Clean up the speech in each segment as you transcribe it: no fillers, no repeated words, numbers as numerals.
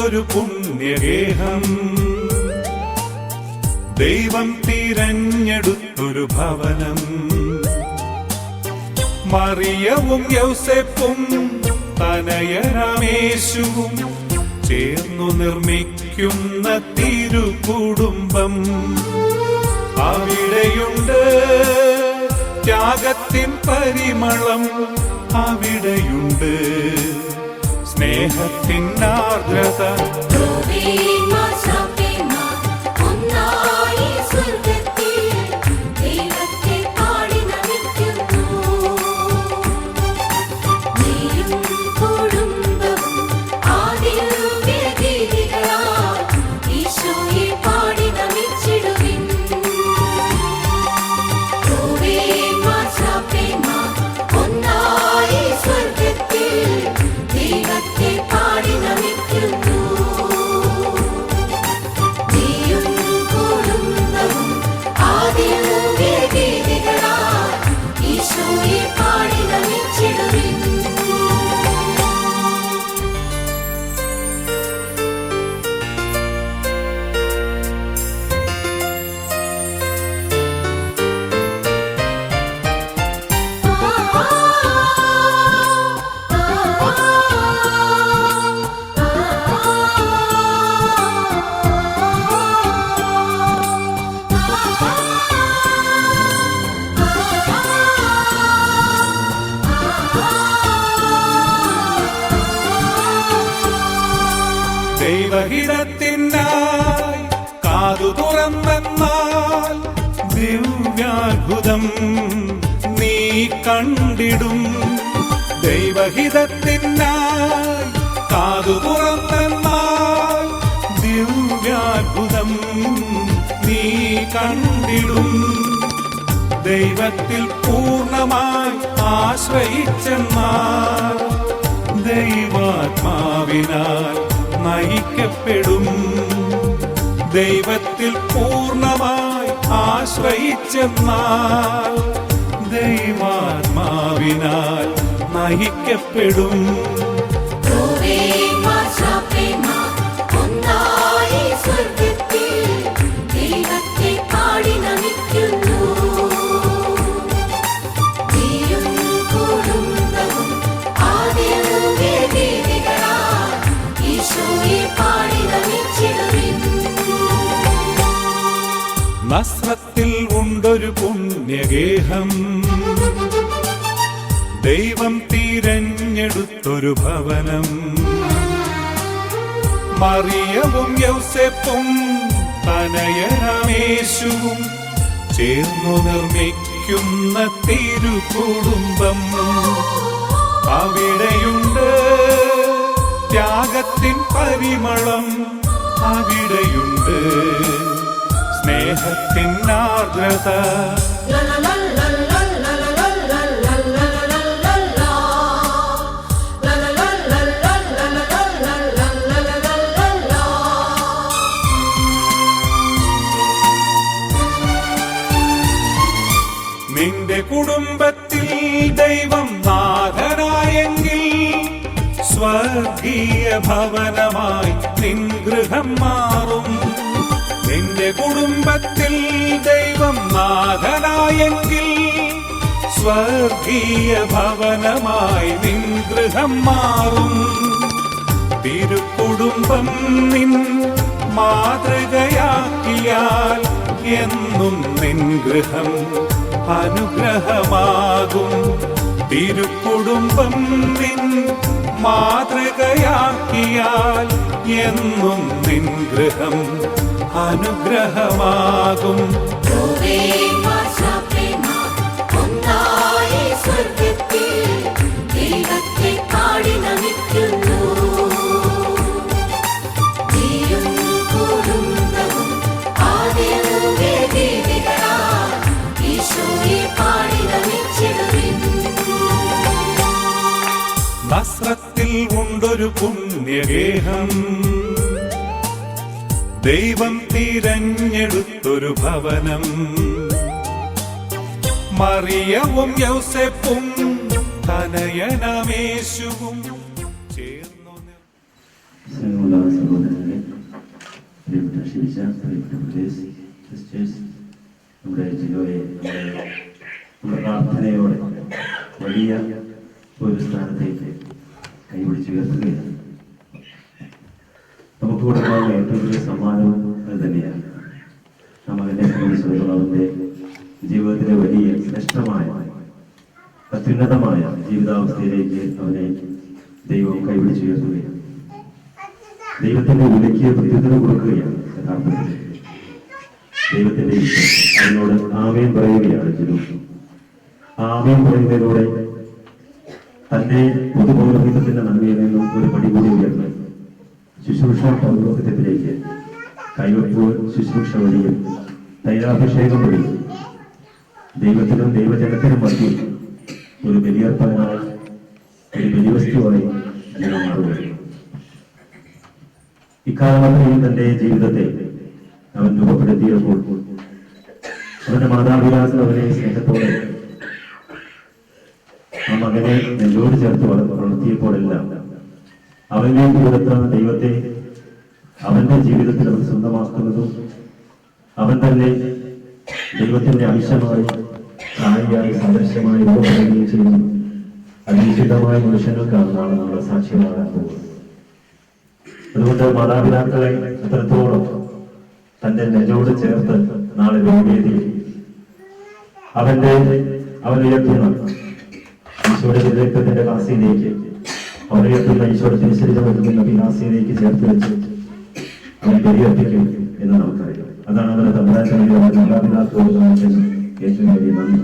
ഉണ്ടൊരു പുണ്യഗേഹം, ദൈവം തിരഞ്ഞെടുത്തൊരു ഭവനം. മറിയവും യൗസേപ്പും തനയരാമേശുവും ചേർന്നു നിർമ്മിക്കുന്ന തിരുകുടുംബം. അവിടെയുണ്ട് ത്യാഗത്തിൻ പരിമളം, അവിടെയുണ്ട് സ്നേഹത്തിൻ ആർദ്രത. ദൈവഹിതത്തിനായി കാതു തുറന്നെന്നാൽ ദിവ്യാത്ഭുതം നീ കണ്ടിടും. ദൈവഹിതത്തിനായി കാതു തുറന്നെന്നാൽ ദിവ്യാത്ഭുതം നീ കണ്ടിടും. ദൈവത്തിൽ പൂർണ്ണമായി ആശ്രയിച്ചെന്നാൽ ദൈവാത്മാവിനാൽ നയിക്കപ്പെടും. ദൈവത്തിൽ പൂർണ്ണമായി ആശ്രയിച്ചെന്നാൽ ദൈവാത്മാവിനാൽ നയിക്കപ്പെടും. നസ്രത്തിൽ ഉണ്ടൊരു പുണ്യഗേഹം, ദൈവം തിരഞ്ഞെടുത്തൊരു ഭവനം. മറിയവും യൗസേപ്പും തനയരാമേശുവും ചേർന്നു നിർമ്മിക്കുന്ന തിരുകുടുംബം. അവിടെയുണ്ട് ത്യാഗത്തിൻ പരിമളം, അവിടെയുണ്ട് സ്നേഹത്തിൻ ആർദ്രത. നിന്റെ കുടുംബത്തിൽ ദൈവം നാഥനായെങ്കിൽ സ്വർഗീയ ഭവനമായി നിൻ ഗൃഹം മാറും. നിന്റെ കുടുംബത്തിൽ ദൈവം നാഥനായെങ്കിൽ സ്വർഗീയ ഭവനമായി നിൻ ഗൃഹം മാറും. തിരുക്കുടുംബം നിൻ മാതൃകയാക്കിയാൽ എന്നും നിൻ ഗൃഹം അനുഗ്രഹമാകും. തിരുക്കുടുംബം നിൻ മാതൃകയാക്കിയാൽ എന്നും നിൻ ഗൃഹം അനുഗ്രഹമാകും. നസ്രത്തിൽ ഉണ്ടൊരു പുണ്യഗേഹം, ദൈവം തിരഞ്ഞെടുത്തൊരു ഭവനം. മറിയവും യൗസേപ്പും തനയനാമേശുവും ചേർന്നു. സ്നേഹമുള്ള സഹോദരങ്ങളെ, പ്രിയപ്പെട്ട ഷിബിച്ച, പ്രിയപ്പെട്ട സിസ്റ്റേഴ്സ്, നമ്മുടെ ജിലോയെ നമ്മുടെ പ്രാർത്ഥനയോടെ വലിയ ഒരു സ്ഥാനത്തേക്ക് കൈപിടിച്ച് ഉയർത്തുകയാണ്. നമുക്ക് കൊടുക്കാവുന്ന ഏറ്റവും വലിയ സമ്മാനവും അത് തന്നെയാണ്. നാം അതിനെ സംബന്ധിച്ചിടത്തോളം അവൻ്റെ ജീവിതത്തിലെ വലിയ ശ്രേഷ്ഠമായ അത്യുന്നതമായ ജീവിതാവസ്ഥയിലേക്ക് അവനെ ദൈവം കൈപിടിച്ചുയർത്തുകയാണ്. ദൈവത്തിന്റെ വിലയ്ക്ക് പ്രത്യുത്തരം കൊടുക്കുകയാണ്. യഥാർത്ഥത്തിൽ ദൈവത്തിന്റെ അതിനോട് ആമേൻ പറയുകയാണ്. ആമേൻ പറയുന്നതിലൂടെ തന്റെ പൊതുപൗരോഹിത്യത്തിന്റെ നന്മയിൽ നിന്നും ഒരു പടി കൂടി ഉയർന്ന് ശുശ്രൂഷ പൗരോഹിത്യത്തിലേക്ക് കൈവെപ്പ് ശുശ്രൂഷ വഴിയും തൈലാഭിഷേകം വഴിയും ദൈവത്തിനും ദൈവജനത്തിനും മധ്യ ഒരു ബലിയർപ്പനായി ഒരു ബലിവസ്തുവായി ജനം മാറുകയാണ്. ഇക്കാലമത്രയും തന്റെ ജീവിതത്തെ അവൻ രൂപപ്പെടുത്തിയപ്പോൾ അവന്റെ മാതാപിതാക്കൾ അവനെ സ്നേഹത്തോടെ ആ മകനെ നെഞ്ചോട് ചേർത്ത് വളർത്തിയപ്പോഴെല്ലാം അവനിലേക്ക് കൊടുത്ത ദൈവത്തെ അവന്റെ ജീവിതത്തിൽ അവൻ സ്വന്തമാക്കുന്നതും അവൻ തന്നെ ദൈവത്തിന്റെ അംശമായി സായിയായി സദൃശ്യമായി രൂപപ്പെടുകയും ചെയ്യുന്നു. അനിശ്ചിതമായ മനുഷ്യങ്ങൾക്കാണ് നാളെ നമ്മുടെ സാക്ഷ്യമാകാൻ പോകുന്നത്. അതുകൊണ്ട് മാതാപിതാക്കളെ അത്രത്തോളം തന്റെ നെഞ്ചോട് ചേർത്ത് നാളെ വേദിയിൽ അവൻ ഉയർത്തുന്ന ഈശോയുടെ വിവേകത്തിന്റെ കാസിയിലേക്ക് അവരുയർത്തുന്ന ഈശോയുടെ തിരിച്ചറിവ് നൽകുന്ന വിലാസിയിലേക്ക് ചേർത്ത് വെച്ച് അവൻ ബലിയർപ്പിക്കും എന്ന് നമുക്കറിയാം. അതാണ് അവരുടെ തമ്പ്രാന്റെ മാതാപിതാക്കളോട് ഏറ്റവും വലിയ നന്ദി.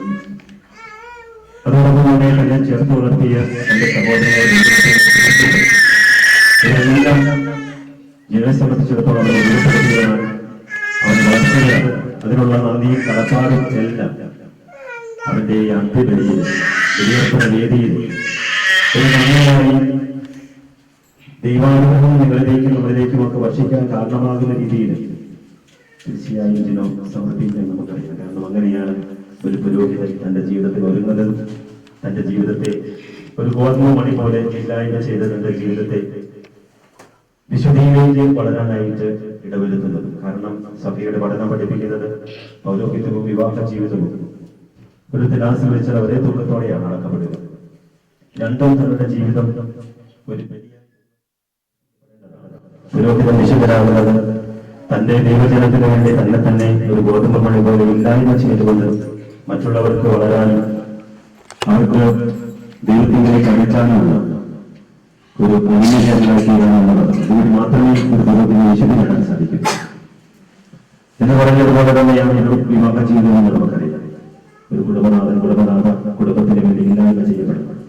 അതോടൊപ്പം തന്നെ ചേർത്ത് വളർത്തിയ എന്റെ സഹോദരങ്ങളെ ജനത്തെ സംബന്ധിച്ചിടത്തോളം അവരെ വികസിപ്പിക്കുകയാണ്. അവന്റെ വളർച്ചയാണ്. അതിനുള്ള നന്ദിയും കടപ്പാടും എല്ലാം അവന്റെ ഈ അന്ത്യബലിയിൽ ബലിയർപ്പണ വേദിയിൽ ഒരു നന്ദിയായി ദൈവാനുഭവം നിങ്ങളിലേക്കും നമ്മളിലേക്കുമൊക്കെ വർഷിക്കാൻ കാരണമാകുന്ന രീതിയിൽ തീർച്ചയായും ഇതിനോ സമർപ്പിക്കാൻ നമുക്കറിയാം. കാരണം അങ്ങനെയാണ് ഒരു പുരോഹിതൻ തന്റെ ജീവിതത്തിൽ ഒരുങ്ങുന്നതും തന്റെ ജീവിതത്തെ ഒരു ഗോതമ്പ് മണി പോലെ ഇല്ലായ്മ ചെയ്ത് തന്റെ ജീവിതത്തെ വിശുദ്ധിയിലേക്ക് വളരാനായിട്ട് ഇടവരുത്തുന്നത്. കാരണം സഭയുടെ പഠനം പഠിപ്പിക്കുന്നത് പൗരോഹിത്യവും വിവാഹ ജീവിതവും ഒരു തിലാസിൽ വെച്ചാൽ ഒരേ തൂക്കത്തോടെയാണ് അടക്കപ്പെടുക. രണ്ടും തങ്ങളുടെ ജീവിതം ഒരു പുരോഹിതൻ വിശുദ്ധരാകുന്നത് തന്റെ ദൈവജനത്തിന് വേണ്ടി തന്നെ ഒരു ഗോതമ്പ് മണി പോലെ ഇല്ലായ്മ ചെയ്തുകൊണ്ട് മറ്റുള്ളവർക്ക് വളരാനും അവർക്ക് ദൈവത്തിലേക്ക് അടുക്കാനുമുള്ള ഒരു പ്രതിനിധിയാക്കിയാണെന്നുള്ളത്. ഇതിൽ മാത്രമേ ഒരു പുരോഹിതനെ വിശുദ്ധീകരിക്കാൻ സാധിക്കൂ എന്ന് പറഞ്ഞതുപോലെ തന്നെയാണ് ഒരു വിവാഹ ജീവിതം എന്ന് നമുക്കറിയാം. ഒരു കുടുംബനാഥ കുടുംബത്തിന് വേണ്ടി ഇല്ലായ്മ ചെയ്യപ്പെടുന്നത്.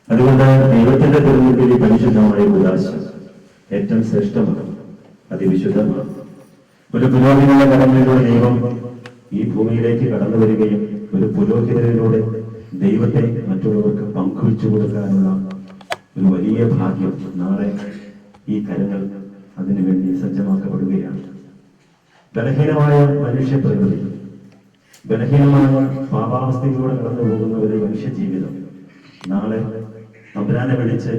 അതുകൊണ്ട് ദൈവത്തിന്റെ തിരുമുമ്പിൽ പരിശുദ്ധമായ ഉദാശ ഏറ്റവും ശ്രേഷ്ഠമാണ്, അതിവിശുദ്ധമാണ്. ഒരു പുരോഹിതന്റെ കടമയിലൂടെ ദൈവം ഈ ഭൂമിയിലേക്ക് കടന്നു വരികയും ഒരു പുരോഹിതരിലൂടെ ദൈവത്തെ മറ്റുള്ളവർക്ക് പങ്കുവെച്ചു കൊടുക്കാനുള്ള ഒരു വലിയ ഭാഗ്യം നാളെ ഈ കരങ്ങൾ അതിനുവേണ്ടി സജ്ജമാക്കപ്പെടുകയാണ്. ബലഹീനമായ മനുഷ്യ പ്രകൃതി, ബലഹീനമായ പാപാവസ്ഥയിലൂടെ കടന്നു പോകുന്ന ഒരു മനുഷ്യ ജീവിതം നാളെ തമ്പുരാനെ വിളിച്ച്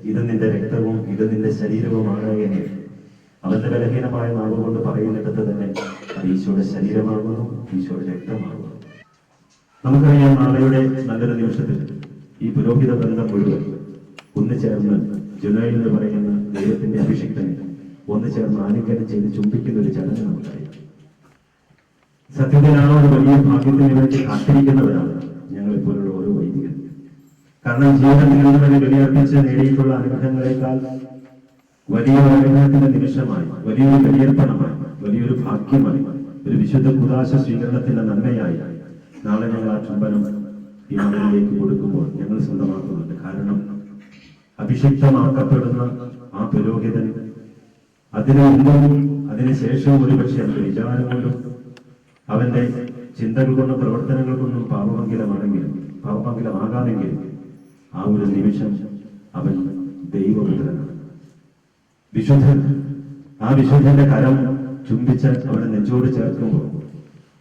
ഇത് നിന്റെ രക്തവും ഇത് നിന്റെ ശരീരവുമാണ് എന്ന് അവന്റെ ബലഹീനമായ നാവ് കൊണ്ട് പറയുന്നിടത്ത് തന്നെ അത് ഈശോയുടെ ശരീരമാകുന്നു, ഈശോയുടെ രക്തമാകുന്നു. നമുക്കറിയാം നാളെയുടെ നല്ലൊരു നിമിഷത്തിൽ ഈ പുരോഹിത ബന്ധം മുഴുവൻ ഒന്ന് ചേർന്ന് ജുനൈൽ എന്ന് പറയുന്ന ദൈവത്തിന്റെ അഭിഷിക്തനെ ഒന്ന് ചേർന്ന് ആലിംഗനം ചെയ്ത് ചുംബിക്കുന്ന ഒരു ചടങ്ങ് നമുക്കറിയാം. സത്യത്തിലാണ് ഒരു വലിയ ഭാഗ്യത്തിന് വേണ്ടി കാത്തിരിക്കുന്നവരാണ് ഞങ്ങളെപ്പോലുള്ള ഓരോ വൈദികർ. കാരണം ജീവിതത്തിൽ നിന്ന് വരെ ബലിയർപ്പിച്ച് നേടിയിട്ടുള്ള അനുഗ്രഹങ്ങളെക്കാൾ വലിയൊരു അനുഗ്രഹത്തിന്റെ നിമിഷമായി, വലിയൊരു ബലിയർപ്പണമായി, വലിയൊരു ഭാഗ്യമായി, ഒരു വിശുദ്ധ കുദാശ സ്വീകരണത്തിന്റെ നന്മയായി നാളെ ഞങ്ങൾ ആ ചുംബനം ഈ മകനിലേക്ക് കൊടുക്കുമ്പോൾ ഞങ്ങൾ സ്വന്തമാക്കുന്നുണ്ട്. കാരണം അഭിഷിക്തമാക്കപ്പെടുന്ന ആ പുരോഹിതൻ അതിനു മുമ്പും അതിനുശേഷവും ഒരുപക്ഷെ അവന്റെ വിചാരം കൊണ്ടും അവന്റെ ചിന്തകൾ കൊണ്ടും പ്രവർത്തനങ്ങൾ കൊണ്ടും പാപമംഗലമാകാമെങ്കിലും ആ ഒരു നിമിഷം അവൻ ദൈവപുത്രനാണ്, വിശുദ്ധൻ. ആ വിശുദ്ധന്റെ കരം ചുംബിച്ച് അവനെ നെഞ്ചോട് ചേർക്കുമ്പോൾ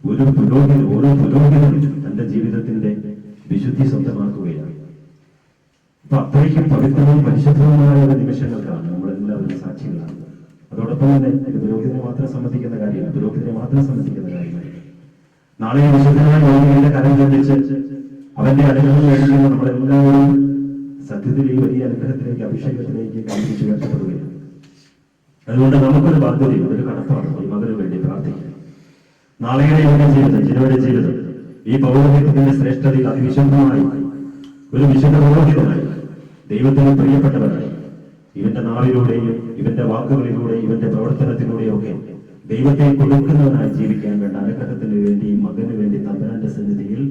ഓരോ പുരോഹിതനും തന്റെ ജീവിതത്തിന്റെ വിശുദ്ധി സ്വന്തമാക്കുകയാണ്. അപ്പൊ അത്രയ്ക്കും പവിത്രവും പരിശുദ്ധവുമായ ഒരു നിമിഷങ്ങൾക്കാണ് നമ്മളെല്ലാം അതിന് സാക്ഷികളാണ്. അതോടൊപ്പം തന്നെ ഇത് പുരോഹിതനെ മാത്രം സംബന്ധിക്കുന്ന കാര്യമാണ്, പുരോഹിതനെ മാത്രം സംബന്ധിക്കുന്ന കാര്യമാണ്. നാളെ വിശുദ്ധനായ യോഗ്യന്റെ കരം ചൊല്ലിച്ച് അവന്റെ അനുഗ്രഹം മേടിക്കുന്ന നമ്മളെല്ലാവരും സത്യത്തിൽ ഈ വലിയ അനുഗ്രഹത്തിലേക്ക്, അഭിഷേകത്തിലേക്ക് കൽപ്പിച്ചു ഉയർത്തപ്പെടുകയാണ്. അതുകൊണ്ട് നമുക്കൊരു ബാധ്യതയും ഒരു കടപ്പാട് ഈ മകന് വേണ്ടി പ്രാർത്ഥിക്കാം. നാളെയുടെ ഇവന്റെ ജീവിതം, ജിനോയുടെ ജീവിതം ഈ പൗരോഹിത്യത്തിന്റെ ശ്രേഷ്ഠതയിൽ അതിവിശുദ്ധമായി ഒരു വിശുദ്ധ പൗരോഹിതമായി ദൈവത്തിന് പ്രിയപ്പെട്ടവരായി ഇവന്റെ നാവിലൂടെയും ഇവന്റെ വാക്കുകളിലൂടെയും ഇവന്റെ പ്രവർത്തനത്തിലൂടെയും ഒക്കെ ദൈവത്തെ കൊടുക്കുന്നവനായി ജീവിക്കാൻ വേണ്ട അനുഗ്രഹത്തിന് വേണ്ടി മകന് വേണ്ടി തമ്പുരാന്റെ സന്നിധിയിൽ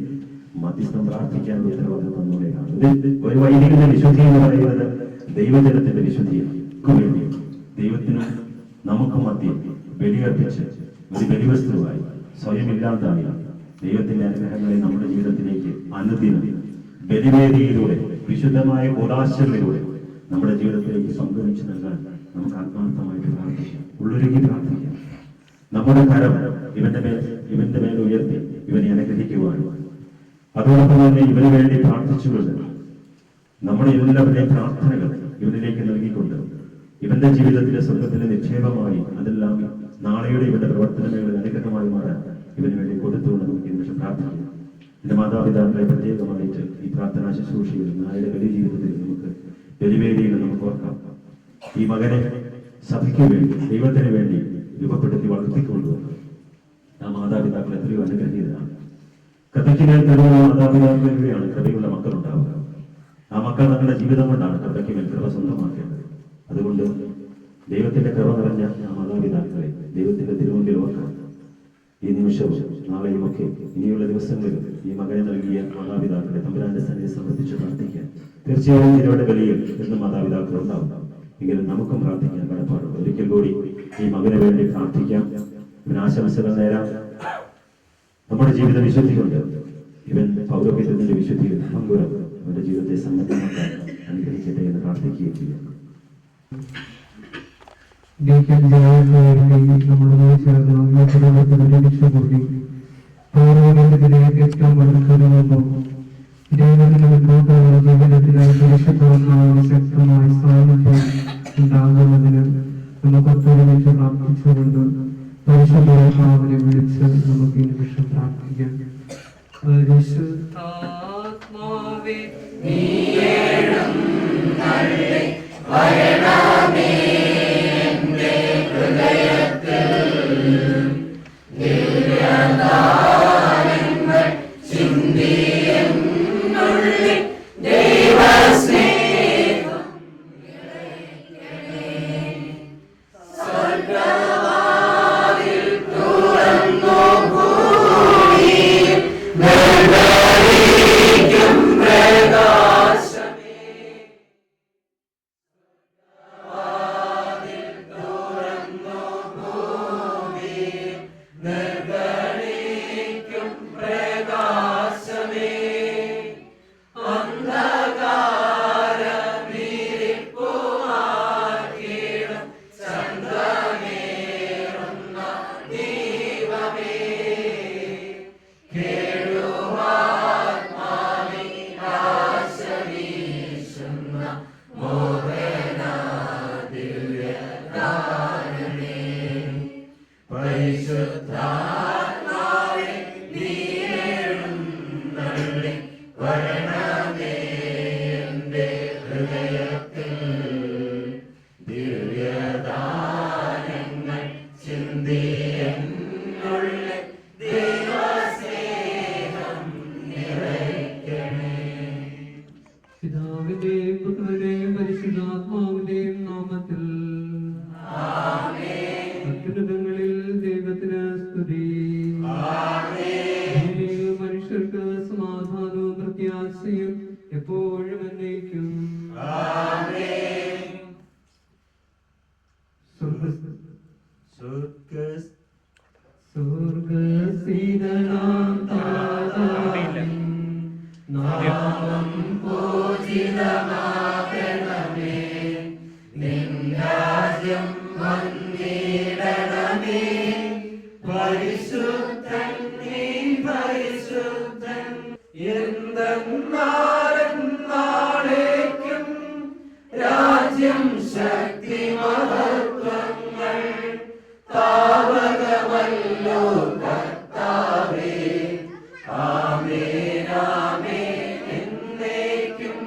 മധ്യസ്ഥം പ്രാർത്ഥിക്കാനുള്ള ഉത്തരവാദിത്വം തന്നോടെയാണ്. ഇത് ഒരു വൈദികന്റെ വിശുദ്ധി എന്ന് പറയുന്നത് ദൈവജനത്തിന്റെ വിശുദ്ധിയാണ്. വേണ്ടി ദൈവത്തിനും നമുക്കും മധ്യം ബലിയർപ്പിച്ച് ഒരു ബലിവസ്തുവായി സ്വയം ഇല്ലാതായി ദൈവത്തിന്റെ അനുഗ്രഹങ്ങളെ നമ്മുടെ ജീവിതത്തിലേക്ക് അനുദിനം ബലിവേദിയിലൂടെ വിശുദ്ധമായ ഉദാശകളിലൂടെ നമ്മുടെ ജീവിതത്തിലേക്ക് സംഭവിച്ചു നൽകാൻ നമുക്ക് ആത്മാർത്ഥമായിട്ട് പ്രാർത്ഥിക്കാം, ഉള്ളൊരുക്കി പ്രാർത്ഥിക്കാം. നമ്മുടെ കരം ഇവന്റെ മേൽ ഉയർത്തി ഇവനെ അനുഗ്രഹിക്കുവാൻ, അതോടൊപ്പം തന്നെ ഇവന് വേണ്ടി പ്രാർത്ഥിച്ചുകൊണ്ട് നമ്മുടെ എല്ലാവരുടെയും പ്രാർത്ഥനകൾ ഇവനിലേക്ക് നൽകിക്കൊണ്ട് ഇവന്റെ ജീവിതത്തിലെ സ്വർഗത്തിലെ നിക്ഷേപമായി അതെല്ലാം നാളെയുടെ ഇവന്റെ പ്രവർത്തനങ്ങളുടെ അനുഗ്രഹമായി മാറാൻ ഇവന് വേണ്ടി കൊടുത്തുകൊണ്ട് നമുക്ക് ഈ നിമിഷം പ്രാർത്ഥിക്കാം. എന്റെ മാതാപിതാക്കളെ പ്രത്യേകമായിട്ട് ഈ പ്രാർത്ഥനാ ശുശ്രൂഷയിൽ നാളെയുടെ വലിയ ജീവിതത്തിൽ നമുക്ക് ബലിവേദിയിൽ നമുക്ക് ഓർക്കാം. ഈ മകനെ സഭയ്ക്ക് വേണ്ടി ദൈവത്തിന് വേണ്ടി രൂപപ്പെടുത്തി വളർത്തിക്കൊണ്ടുവന്നു ആ മാതാപിതാക്കൾ എത്രയോ അനുഗ്രഹീതരാണ്. കൃപയ്ക്ക് മേൽ കഴിവുള്ള മാതാപിതാക്കളിലൂടെയാണ് കൃപയുള്ള മക്കൾ ഉണ്ടാവുക. ആ മക്കൾ തങ്ങളുടെ ജീവിതം കൊണ്ടാണ് കൃപയ്ക്ക് മേൽ കൃപ സ്വന്തമാക്കേണ്ടത്. അതുകൊണ്ട് ദൈവത്തിന്റെ കൃപ നിറഞ്ഞ ആ മാതാപിതാക്കളെ ദൈവത്തിന്റെ തിരുമുമ്പിൽ ഓർക്കണം. ഈ നിമിഷവും നാളെയും ഒക്കെ ഇനിയുള്ള ദിവസങ്ങളിലും ഈ മകനെ നൽകിയ മാതാപിതാക്കളെ തമ്പുരാന്റെ സന്നിധി സമർപ്പിച്ച് പ്രാർത്ഥിക്കാൻ തീർച്ചയായും ഇതിലൂടെ ബലിയിൽ എന്ന് മാതാപിതാക്കൾ ഉണ്ടാവും. എങ്കിലും നമുക്കും പ്രാർത്ഥിക്കാൻ കടപ്പാടുണ്ട്. ഒരിക്കൽ കൂടി ഈ മകന് വേണ്ടി പ്രാർത്ഥിക്കാം. ഇവനാശംസകൾ നേരാം. നമ്മുടെ ജീവിത വിശുദ്ധി കൊണ്ട് ഇവൻ പൗരോഹിത്യത്തിന്റെ വിശുദ്ധിയിൽ പങ്കുവരും അവന്റെ ജീവിതത്തെ സമ്പന്നമാക്കാൻ അനുഗ്രഹിക്കട്ടെ എന്ന് പ്രാർത്ഥിക്കുകയും ചെയ്യാം. ഉണ്ടാകുന്നതിന് നമുക്ക് ഒത്തൊരുമിച്ച് പ്രാർത്ഥിച്ചുകൊണ്ട് പരിശുദ്ധാത്മാവിനെ വിളിച്ച് നമുക്ക് ഈ നിമിഷം പ്രാർത്ഥിക്കാം. പരിശുദ്ധാത്മാവേ വരണമേ എൻ്റെ ഹൃദയത്തിൽ ദിവ്യദാനങ്ങൾ ചിന്തിയെന്നുള്ളിൽ ദൈവസ്നേഹം സ്വർഗ്ഗവാതിൽ തുറന്നു ഭൂമിയിൽ നിർവഹിക്കും പ്രകാശമേ. സ്വർഗ്ഗവാതിൽ തുറന്നു ഭൂമിയിൽ നിർവഹിക്കും പ്രകാശമേ. അന്ധകാരമിരിപ്പുമാക്കിടും ചന്ദ്രമേറുന്ന ദീപമേ. കേഴുവാത്മാവിൽ ആശവീശുന്ന മോഹന ദിവ്യദാനമേ. പരിശുദ്ധാത്മാവേ നീ എഴുന്നള്ളി വരണമേ എൻ്റെ ഹൃദയത്തിൽ ദിവ്യദാനങ്ങൾ ചിന്തിയെന്നുള്ളിൽ ദൈവസ്നേഹം നിറയ്ക്കണേ. പിതാവിന്റെയും പുത്രന്റെയും പരിശുദ്ധാത്മാവിന്റെയും നാമത്തിൽ അത്യുന്നതങ്ങളിൽ ദൈവത്തിന് സ്തുതി. ഭൂമിയിൽ മനുഷ്യർക്ക് സമാധാനവും പ്രത്യാശയും എപ്പോഴും എന്നേക്കും. സ്വർഗ്ഗസ്ഥിതനാം താതാവിൻ നാമം പൂജിതമാകണമേ. നിൻ രാജ്യം വന്നിടണമേ. പരിശുദ്ധൻ നീ പരിശുദ്ധൻ എന്തെന്നാളേക്കും. രാജ്യം ശക്തി കർത്താവേ. ആമേൻ ആമേൻ എന്നേക്കും.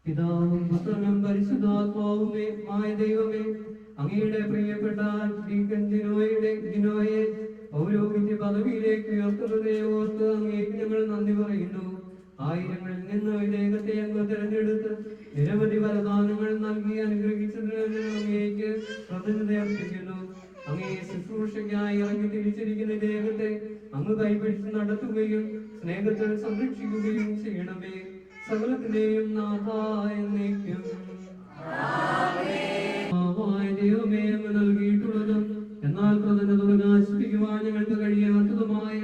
പിതാവും പുത്രനും പരിശുദ്ധാത്മാവുമേ ആയ ദൈവമേ, അങ്ങയുടെ പ്രിയപ്പെട്ട ജിനോയെ പൗരോഹിത്യ പദവിയിലേക്ക് ഉയർത്തുന്നതിനെ ഓർത്ത് അങ്ങേക്ക് ഞങ്ങൾ നന്ദി പറയുന്നു. ആയിരങ്ങളിൽ നിന്ന് ഇദ്ദേഹത്തെ അങ്ങ് തിരഞ്ഞെടുത്ത് നിരവധി വരദാനങ്ങൾ നൽകി അനുഗ്രഹിച്ചതിന് അങ്ങേക്ക് കൃതജ്ഞത അർപ്പിക്കുന്നു. അങ്ങേ ശുശ്രൂഷയ്ക്കായി ഇറങ്ങി തിരിച്ചിരിക്കുന്ന ഇദ്ദേഹത്തെ അങ്ങ് കൈപിടിച്ച് നടത്തുകയും സ്നേഹത്തിൽ സംരക്ഷിക്കുകയും ചെയ്യണമേ. സകലത്തിന്റെയും നാഥ എന്നേക്കും. ദൈവമേ, അങ്ങ് നൽകിയിട്ടുള്ളതും എന്നാൽ കൃതജ്ഞത പ്രകാശിപ്പിക്കുവാൻ ഞങ്ങൾക്ക് കഴിയാത്തതുമായ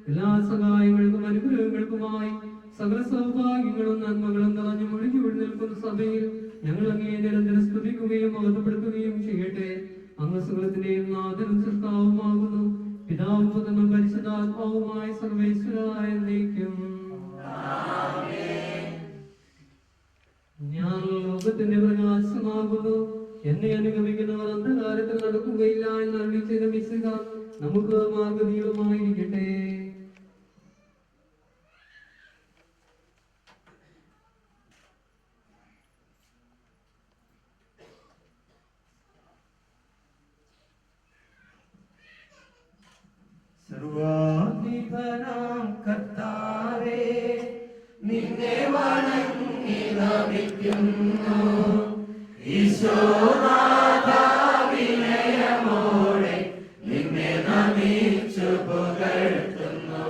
എല്ലാ സഹായങ്ങൾക്കും അനുഗ്രഹങ്ങൾക്കുമായി സകല സൗഭാഗ്യങ്ങളും നന്മകളും നിറഞ്ഞു മുഴുകി നിൽക്കുന്ന സഭയിൽ ഞങ്ങൾ അങ്ങേ നിരന്തരം സ്തുതിക്കുകയും മഹത്വപ്പെടുത്തുകയും ചെയ്യട്ടെ. അങ്ങ് സകലത്തിന്റെയും നാഥനും സൃഷ്ടാവുമാകുന്നു. പിതാവും പുത്രനും പരിശുദ്ധാത്മാവുമായ സർവേശ്വരായ എന്നേക്കും. ഞാൻ ലോകത്തിന്റെ പ്രകാശമാകുന്നു. എന്നെ അനുഗമിക്കുന്നവർ അന്ധകാരത്തിൽ നടക്കുകയില്ല എന്ന് അരുളി ചെയ്ത മിശിഹ നമുക്ക് മാർഗദീപമായിരിക്കട്ടെ. സർവാധിപനാം കർത്താവേ, നിന്നെ വണങ്ങി നമിക്കുന്നു. ഈശോനാഥാ, വിനയമോടെ നിന്നെ നമിച്ചു പുകഴ്ത്തുന്നു.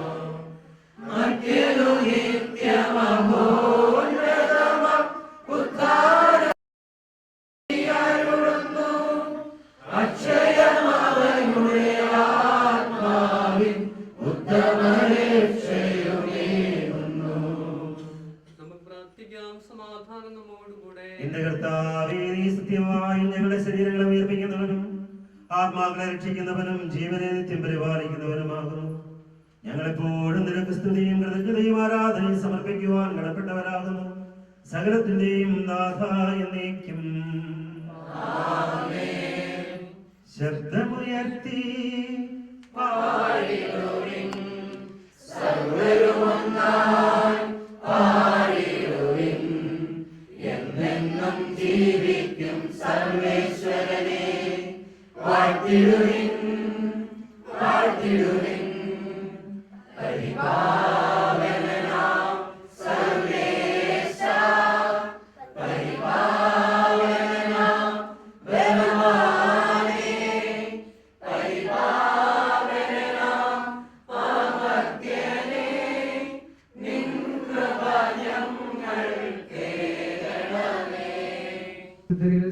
മറ്റൊരു നിത്യമഹോന്നതമാം ഉദ്ധാരമരുളുന്നു. അക്ഷയമവനുടെ ആത്മാവിൻ ഉത്തമരക്ഷയുമേകുന്നു. നമുക്ക് പ്രാർത്ഥിക്കാം. സമാധാനം നമ്മോടുകൂടെ. എന്റെ കർത്താവേ, നീ സത്യമായും ഞങ്ങളുടെ ശരീരങ്ങളെ ഉയർപ്പിക്കുന്നവനും ആത്മാക്കളെ രക്ഷിക്കുന്നവനും ജീവനെ നിത്യം പരിപാലിക്കുന്നവനുമാകുന്നു. ഞങ്ങളെപ്പോഴും നിനക്ക് സ്തുതിയും കൃതജ്ഞതയും ആരാധനയും സമർപ്പിക്കുവാൻ കടപ്പെട്ടവരാകുന്നു. സകലത്തിന്റെയും നാഥ എന്നേക്കും. ശബ്ദമുയർത്തി പാടിടുവിൻ, സർവ്വരുമൊന്നായി പാടിടുവിൻ. എന്നെന്നും ജീവിക്കും സർവേശ്വരനെ വാഴ്ത്തിടുവിൻ, വാഴ്ത്തിടുവിൻ. പരിപാവനനാം സർവേശ, പരിപാവനനാം ബലവാനേ, പരിപാവനനാം അമർത്യനേ, നിൻ കൃപ ഞങ്ങൾ കേൾക്കണമേ.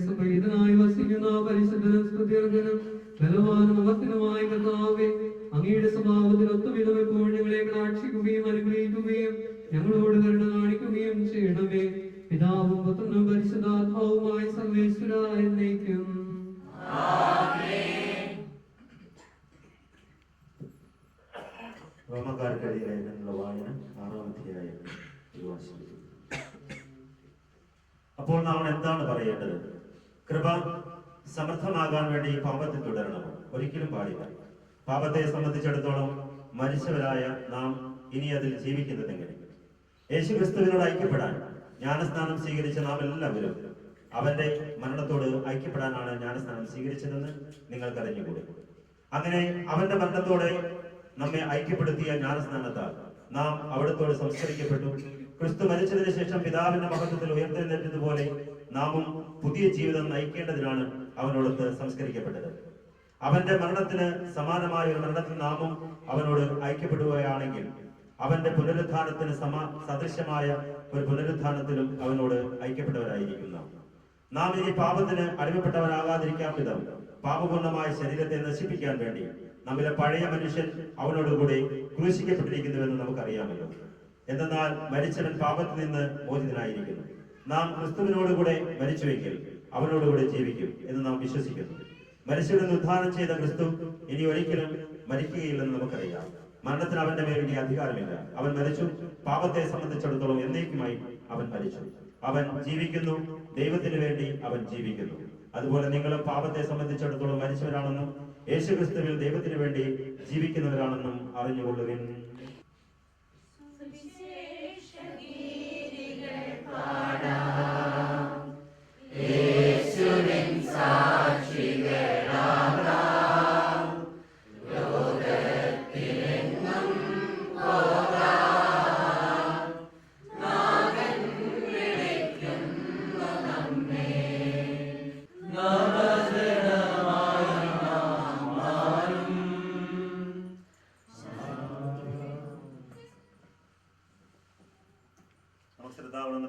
സംഗീതനായി വസിക്കുന്ന പരിശുദ്ധനും സ്തുത്യർഹനും ബലവാനും അമർത്യനുമായ കർത്താവേ, അങ്ങയുടെ സ്വഭാവത്തിനൊത്ത വിധം എപ്പോഴും ഞങ്ങളെ കടാക്ഷിക്കുകയും അനുഗ്രഹിക്കുകയും ഞങ്ങളോട് കരുണ കാണിക്കുകയും ചെയ്യണമേ. പിതാവും പുത്രനും പരിശുദ്ധാത്മാവുമായ സർവേശ്വരായ എന്നേക്കും. റോമക്കാർക്കെതിരെ എന്നുള്ള വായന 6-ാം അധ്യായം. അപ്പോൾ നാം എന്താണ് പറയേണ്ടത്? കൃപ സമർത്ഥമാകാൻ വേണ്ടി പാപത്തിൽ തുടരണമോ? ഒരിക്കലും പാടില്ല. പാപത്തെ സംബന്ധിച്ചിടത്തോളം മരിച്ചവരായ നാം ഇനി അതിൽ ജീവിക്കുന്നതെങ്ങനെ? യേശുക്രിസ്തുവിനോട് ഐക്യപ്പെടാൻ ജ്ഞാനസ്നാനം സ്വീകരിച്ച നാം എല്ലാവരും അവന്റെ മരണത്തോട് ഐക്യപ്പെടാനാണ് ജ്ഞാനസ്നാനം സ്വീകരിച്ചതെന്ന് നിങ്ങൾക്കറിഞ്ഞുകൂടെ? അങ്ങനെ അവന്റെ മരണത്തോടെ നമ്മെ ഐക്യപ്പെടുത്തിയ ജ്ഞാനസ്നാനത്താൽ നാം അവിടത്തോട് സംസ്കരിക്കപ്പെട്ടു. ക്രിസ്തു മരിച്ചതിന് ശേഷം പിതാവിന്റെ മഹത്വത്തിൽ ഉയർത്തെഴുന്നേറ്റതുപോലെ നാമും പുതിയ ജീവിതം നയിക്കേണ്ടതിനാണ് അവനോടൊത്ത് സംസ്കരിക്കപ്പെട്ടത്. അവന്റെ മരണത്തിന് സമാനമായ ഒരു മരണത്തിൽ നാമും അവനോട് ഐക്യപ്പെടുകയാണെങ്കിൽ അവന്റെ പുനരുത്ഥാനത്തിന് സദൃശ്യമായ ഒരു പുനരുത്ഥാനത്തിലും അവനോട് ഐക്യപ്പെട്ടവരായിരിക്കും നാം. ഇനി പാപത്തിന് അടിമപ്പെട്ടവരാകാതിരിക്കാൻ വിധം പാപപൂർണമായ ശരീരത്തെ നശിപ്പിക്കാൻ വേണ്ടി നമ്മിലെ പഴയ മനുഷ്യൻ അവനോടുകൂടി ക്രൂശിക്കപ്പെട്ടിരിക്കുന്നുവെന്ന് നമുക്കറിയാമല്ലോ. എന്നാൽ മരിച്ചവൻ പാപത്തിൽ നിന്ന് മോചിതനായിരിക്കുന്നു. നാം ക്രിസ്തുവിനോടുകൂടെ മരിച്ചുവെങ്കിൽ അവനോടുകൂടെ ജീവിക്കും എന്ന് നാം വിശ്വസിക്കുന്നു. മരിച്ചവരിൽ ഉദ്ധാനം ചെയ്ത ക്രിസ്തു ഇനി ഒരിക്കലും മരിക്കുകയില്ലെന്ന് നമുക്കറിയാം. മരണത്തിന് അവന്റെ മേൽ ഇനി അധികാരമില്ല. അവൻ മരിച്ചു. പാപത്തെ സംബന്ധിച്ചിടത്തോളം എന്നേക്കുമായി അവൻ മരിച്ചു. അവൻ ജീവിക്കുന്നു. ദൈവത്തിന് വേണ്ടി അവൻ ജീവിക്കുന്നു. അതുപോലെ നിങ്ങളും പാപത്തെ സംബന്ധിച്ചിടത്തോളം മരിച്ചവരാണെന്നും യേശുക്രിസ്തുവിൽ ദൈവത്തിന് വേണ്ടി ജീവിക്കുന്നവരാണെന്നും അറിഞ്ഞുകൊള്ളുവിൻ.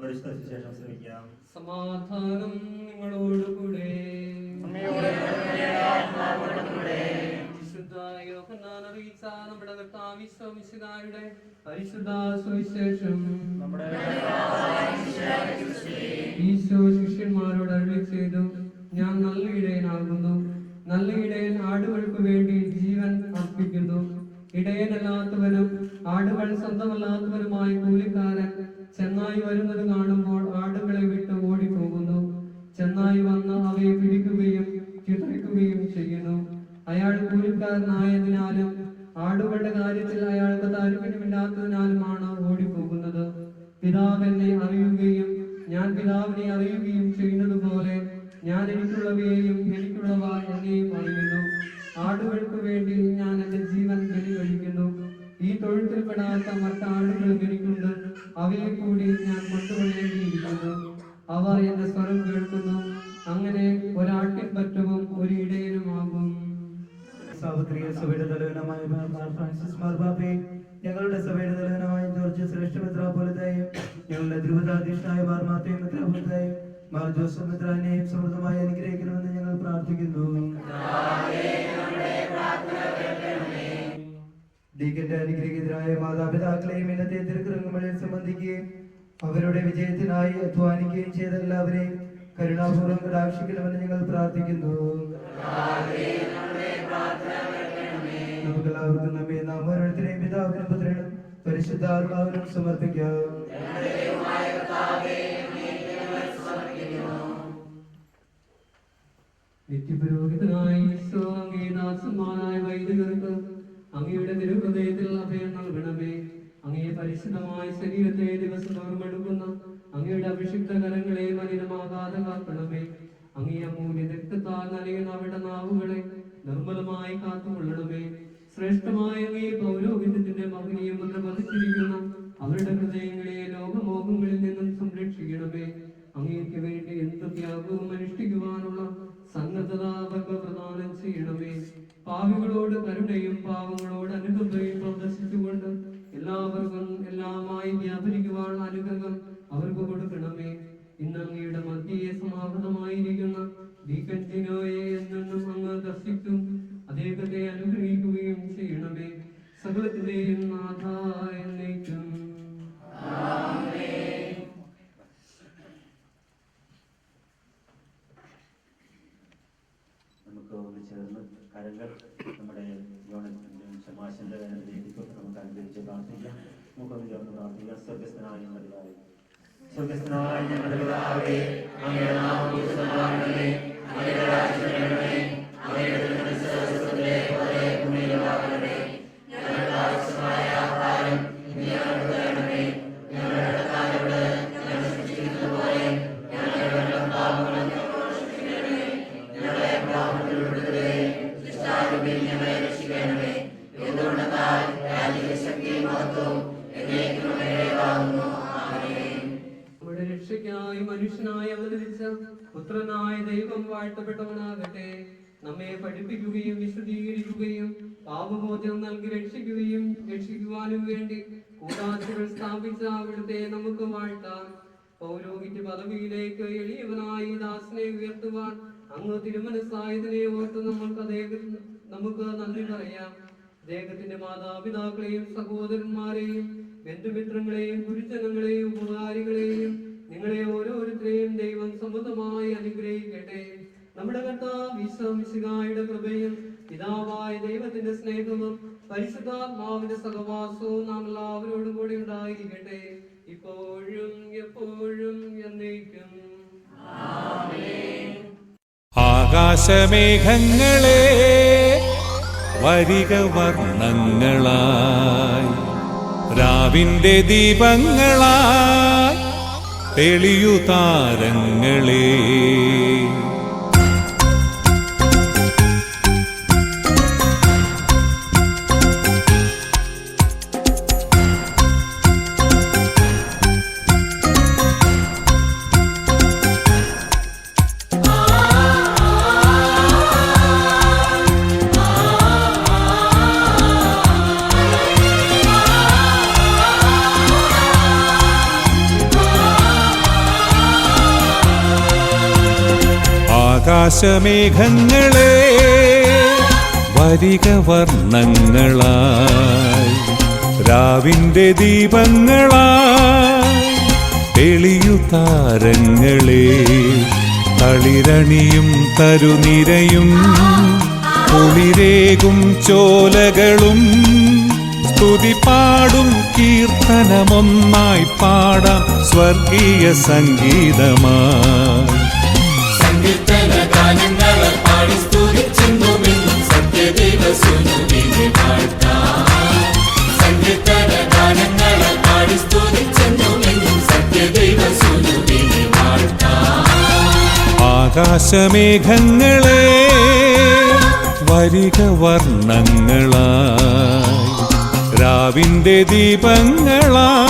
പരിശുദ്ധ ശേഷം ശ്രമിക്കാം. സമാധാനം നിങ്ങളോടുകൂടെ. വിശുദ്ധ യോഹന്നാൻ അറിയിച്ച നമ്മുടെ കർത്താവ് ഈശോമിശിഹായുടെ പരിശുദ്ധ സുവിശേഷം. ഈശോ ശിഷ്യന്മാരോട് അരുളി ചെയ്തു, ഞാൻ നല്ല ഇടയനാകുന്നു. നല്ല ഇടയൻ ആടുകൾക്ക് വേണ്ടി ജീവൻ അർപ്പിക്കുന്നു. ഇടയനല്ലാത്തവനും ആടുകൾ സ്വന്തമല്ലാത്തവനുമായ കൂലിക്കാരൻ ചെന്നായി വരുന്നത് കാണുമ്പോൾ ആടുകളെ വിട്ട് ഓടിപ്പോകുന്നു. ചെന്നായി വന്ന് അവയെ പിടിക്കുകയും ചിതറിക്കുകയും ചെയ്യുന്നു. അയാൾ കൂലിക്കാരനായതിനാലും ആടുകളുടെ കാര്യത്തിൽ അയാൾക്ക് താല്പര്യമില്ലാത്തതിനാലുമാണ് ഓടിപ്പോകുന്നത്. പിതാവ് എന്നെ അറിയുകയും ഞാൻ പിതാവിനെ അറിയുകയും ചെയ്യുന്നത് പോലെ ഞാൻ എനിക്കുള്ളവയെയും എനിക്കുള്ളവ എന്നെയും അറിയുന്നു. ആടുകൾക്ക് വേണ്ടി ഞാൻ എന്റെ ജീവൻ ബലി കഴിക്കുന്നു. ഈ തൊഴുത്തിൽപ്പെടാത്ത മറ്റാടുകളും എനിക്കുണ്ട്. അവയെ കൂടി ഞാൻ കൊണ്ടുവരേണ്ടിയിരിക്കുന്നു. അവ എന്റെ സ്വരം കേൾക്കുന്നു. അങ്ങനെ ഒരാട്ടിൻ പറ്റവും ഒരു ഇടയനുമാകും. സാർവത്രിക സഭയുടെ തലവനമായ മാർ ഫ്രാൻസിസ് മാർപാപ്പയെ, ഞങ്ങളുടെ സഭയുടെ തലവനമായ ജോർജ് ശ്രേഷ്ഠ മെത്രാപ്പൊലീത്തയും ഞങ്ങളുടെ തിരുവതാധ്യക്ഷനായ മാർ മാർട്ടിൻ മെത്രാപ്പൊലീത്തയും മാർ ജോസഫ് മെത്രാനെയും സമൃദ്ധമായി അനുഗ്രഹിക്കണമെന്ന് ഞങ്ങൾ പ്രാർത്ഥിക്കുന്നു. ഡീക്കന്റെ അനുഗ്രഹീതരായ മാതാപിതാക്കളെയും ഇന്നത്തെ തിരുക്കരങ്ങളിൽ സംബന്ധിക്കുകയും അവരുടെ വിജയത്തിനായി അധ്വാനിക്കുകയും ചെയ്ത എല്ലാവരെയും കരുണാപൂർവ്വം കടാക്ഷിക്കണമെന്ന് ഞങ്ങൾ പ്രാർത്ഥിക്കുന്നു. നമുക്കെല്ലാവർക്കും നമ്മെ നാം ഓരോരുത്തരെയും പിതാവിനും പുത്രനും പരിശുദ്ധാത്മാവിനും സമർപ്പിക്കാം. നിത്യപുരോഹിതനായ ഈശോ, അങ്ങേ ദാസന്മാരായ വൈദികർക്ക് അങ്ങയുടെ തിരുഹൃദയത്തിൽ അഭയം നൽകണമേ. അങ്ങേ പരിശുദ്ധമായ ശരീരത്തെ ദിവസം തോറും എടുക്കുന്ന അങ്ങയുടെ അഭിഷിക്ത കരങ്ങളെ മലിനമാകാതെ കാക്കണമേ. അങ്ങേ അമൂല്യ രക്തത്താൽ നനയുന്ന അവരുടെ നാവുകളെ നിർമ്മലമായി കാത്തുകൊള്ളണമേ. ശ്രേഷ്ഠമായ അങ്ങേ പൗരോഹിത്യത്തിന്റെ മഹനീയ മുദ്ര പതിച്ചിരിക്കുന്ന അവരുടെ ഹൃദയങ്ങളെ ലോകമോഹങ്ങളിൽ നിന്നും സംരക്ഷിക്കണമേ. അങ്ങേക്ക് വേണ്ടി എന്ത് ത്യാഗവും അനുഷ്ഠിക്കുവാനുള്ള സന്നദ്ധത അവർക്ക് പ്രദാനം ചെയ്യണമേ. പാവികളോട് കരുണയും പാവങ്ങളോട് അനുകമ്പയും പ്രദർശിച്ചുകൊണ്ട് എല്ലാവർക്കും എല്ലാമായി വ്യാപരിക്കുവാനുള്ള അനുഗ്രഹം അവർക്ക് കൊടുക്കണമേ. ഇന്ന് അങ്ങയുടെ മധ്യയെ സമാഗതമായിരിക്കുന്ന ഡീക്കൻ ജിനോയെ എന്നും അങ്ങ് ദർശിക്കും അദ്ദേഹത്തെ അനുഗ്രഹിക്കുകയും ചെയ്യണമേ. സകലത്തിന്റെയും നാഥ എന്നേക്കും. നമുക്ക് ഒന്ന് ചേർന്ന് കരങ്ങൾ നമ്മുടെ യോണത്തിൻ്റെയും ശമാശന്റെ വേദനയിലേക്ക് നമുക്ക് അനുഗ്രഹിച്ച് പ്രാർത്ഥിക്കാം. നമുക്കൊന്ന് ചേർന്ന് പ്രാർത്ഥിക്കാം. സ്വർഗസ്ഥനായ ഞങ്ങളുടെ പിതാവേ, സ്വർഗസ്ഥനായ ഞങ്ങളുടെ പിതാവേ, അങ്ങയുടെ നാമം പൂജിതമാകണമേ. അങ്ങയുടെ രാജ്യം വരണമേ. അങ്ങയുടെ തിരുമനസ്സ് സ്വർഗ്ഗത്തിലെ പോലെ ഭൂമിയിലുമാകണമേ. ഞങ്ങൾക്ക് ആവശ്യമായ ആഹാരം ഇന്ന് ഞങ്ങൾക്ക് തരണമേ. ഞങ്ങളുടെ കടക്കാരോട് ഞങ്ങൾ ശിക്ഷിക്കുന്നത് പോലെ ഞങ്ങളുടെ പാപങ്ങളും ഞങ്ങളെ പാപത്തിൽ ഉൾപ്പെടുത്തരുതേ. ദുഷ്ടാരൂപിയിൽ ഞങ്ങളെ രക്ഷിക്കണമേ. എന്തുകൊണ്ടെന്നാൽ രാജ്യത്തിന്റെ ശക്തിയും മഹത്വവും എന്നേക്കും അങ്ങയുടേതാകുന്നു. ആമേൻ. നമ്മുടെ രക്ഷയ്ക്കായി മനുഷ്യനായി അവതരിച്ച പുത്രനായ ദൈവം വാഴ്ത്തപ്പെട്ടവനാകട്ടെ. നമ്മെ പഠിപ്പിക്കുകയും വിശദീകരിക്കുകയും പാപമോചനം നൽകി രക്ഷിക്കുവാനും വേണ്ടി കൂടാശകൾ സ്ഥാപിച്ച അവിടുത്തെ നമുക്ക് വാഴ്ത്താം. പൗരോഹിത്യ പദവിയിലേക്ക് എളിയവനായി ദാസനെ ഉയർത്തുവാൻ അങ്ങ് തിരുമനസ്സായതിനെ ഓർത്ത് നമുക്ക് നന്ദി പറയാം. അദ്ദേഹത്തിന്റെ മാതാപിതാക്കളെയും സഹോദരന്മാരെയും ബന്ധുമിത്രങ്ങളെയും ഗുരുജനങ്ങളെയും ഉപകാരികളെയും നിങ്ങളെ ഓരോരുത്തരെയും ദൈവം സമൃദ്ധമായി അനുഗ്രഹിക്കട്ടെ. നമ്മുടെ കർത്താവ് ഈശോമിശിഹായുടെ കൃപയും പിതാവായ ദൈവത്തിന്റെ സ്നേഹവും പരിശുദ്ധാത്മാവിന്റെ സഹവാസവും നാം എല്ലാവരോടും കൂടി ഉണ്ടായിരിക്കട്ടെ, ഇപ്പോഴും എപ്പോഴും എന്നേക്കും. ആകാശമേഘങ്ങളെ വരിക വർണ്ണങ്ങളായി രാവിന്റെ ദീപങ്ങളായി തെളിയു താരങ്ങളേ. ആകാശമേഘങ്ങളെ വരിക വർണ്ണങ്ങളായി രാവിന്റെ ദീപങ്ങളായി തെളിയു താരങ്ങളെ. തളിരണിയും തരുനിരയും കുളിരേകും ചോലകളും സ്തുതി പാടും കീർത്തനമൊന്നായി പാടാം സ്വർഗീയ സംഗീതമായി. ഗാനങ്ങളെ പാടി സ്തുതിച്ചെന്നുമെന്നും സത്യദൈവസുനുവിനെ വാഴ്ത്താം. സങ്കീർത്തന ഗാനങ്ങളെ പാടി സ്തുതിച്ചെന്നുമെന്നും സത്യദൈവസുനുവിനെ വാഴ്ത്താം. ആകാശമേഘങ്ങളെ വരിക വർണ്ണങ്ങളായി രാവിന്റെ ദീപങ്ങളായി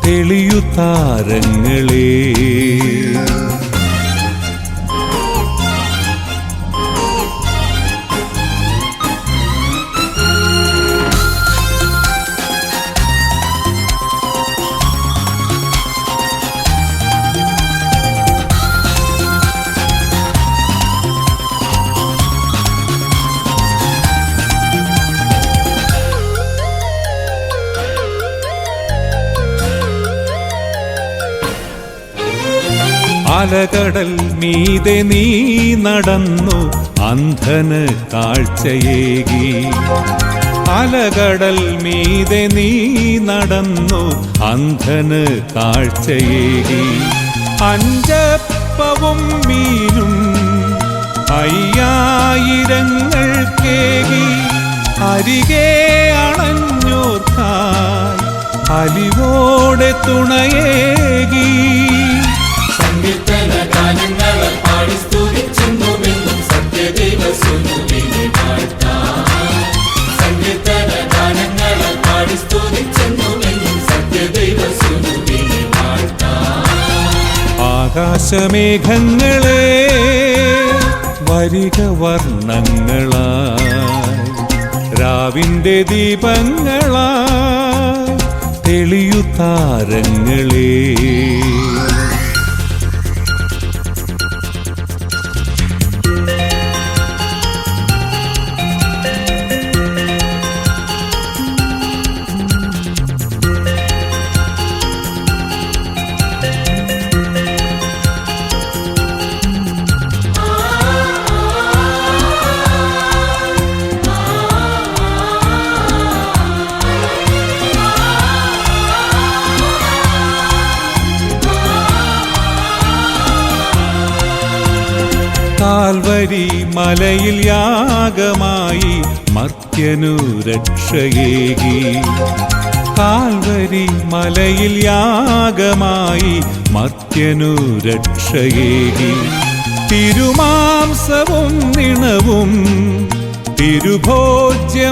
തെളിയു താരങ്ങളേ. അലകടൽ മീതെ നീ നടന്നു അന്ധന് കാഴ്ചയേകി. അലകടൽ മീതെ നീ നടന്നു അന്ധന് കാഴ്ചയേകി. അഞ്ചപ്പവും മീനും 5000 കേകി. അരികെ അണഞ്ഞോർക്കായി അലിവോടെ തുണയേകി. സങ്കീർത്തന ഗാനങ്ങളെ പാടി സ്തുതിച്ചെന്നുമെന്നും സത്യദൈവസുനുവിനെ വാഴ്ത്താം. സങ്കീർത്തന ഗാനങ്ങളെ പാടി സ്തുതിച്ചെന്നുമെന്നും സത്യദൈവസുനുവിനെ വാഴ്ത്താം. ആകാശമേഘങ്ങളെ വരിക വർണ്ണങ്ങളായി രാവിന്റെ ദീപങ്ങളായി തെളിയു താരങ്ങളേ. കാൽവരി മലയിൽ യാഗമായി മർത്യനു രക്ഷയേകി. കാൽവരി മലയിൽ യാഗമായി മർത്യനു രക്ഷയേകി. തിരുമാംസവും നിണവും തിരുഭോജ്യമായേകി.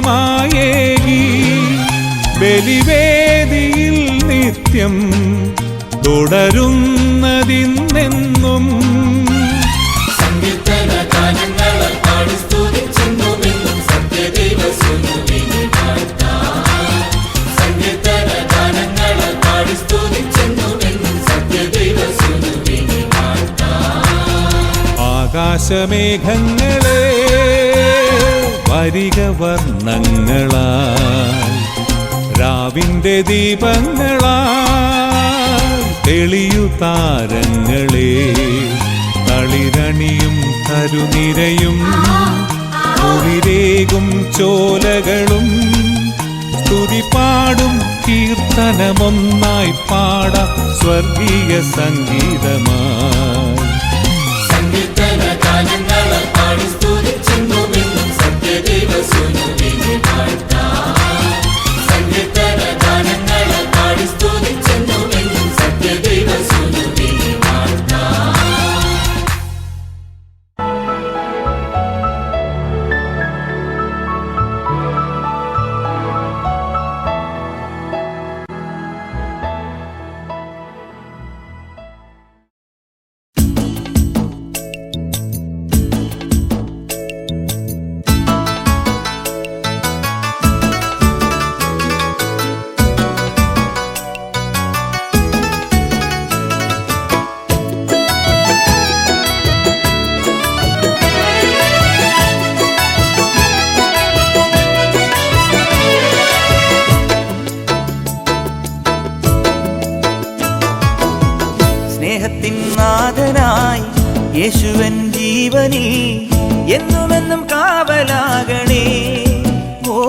ബലിവേദിയിൽ നിത്യം തുടരുന്നതിന്നെന്നും. സങ്കീർത്തന ഗാനങ്ങളെ പാടി സ്തുതിച്ചെന്നുമെന്നും സത്യദൈവസുനുവിനെ വാഴ്ത്താം. സങ്കീർത്തന ഗാനങ്ങളെ പാടി സ്തുതിച്ചെന്നുമെന്നും സത്യദൈവസുനുവിനെ വാഴ്ത്താം. ആകാശമേഘങ്ങളെ വരിക വർണ്ണങ്ങളായി രാവിന്റെ ദീപങ്ങളായി തെളിയു താരങ്ങളേ. തളിരണിയും തരുനിരയും കുളിരേകും ചോലകളും സ്തുതി പാടും കീർത്തനമൊന്നായി പാടാം സ്വർഗീയ സംഗീതമായി. സങ്കീർത്തന ഗാനങ്ങളെ പാടി സ്തുതിച്ചെന്നുമെന്നും സത്യദൈവ ജീവനിൽ എന്നുമെന്നും കാവലാകണേ. ഓ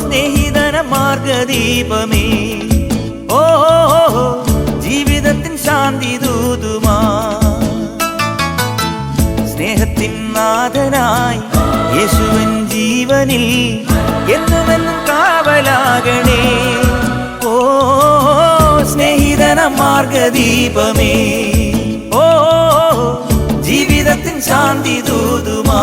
സ്നേഹിതന മാർഗദീപമേ, ഓ ജീവിതത്തിൻ ശാന്തി ദൂതുമാ. സ്നേഹത്തിൻ നാഥനായി യേശുവൻ ജീവനിൽ എന്നുമെന്നും കാവലാകണേ. ഓ സ്നേഹിതന മാർഗദീപമേ, ഓ ജീവിതത്തിൻ ശാന്തി ദൂതുമാ.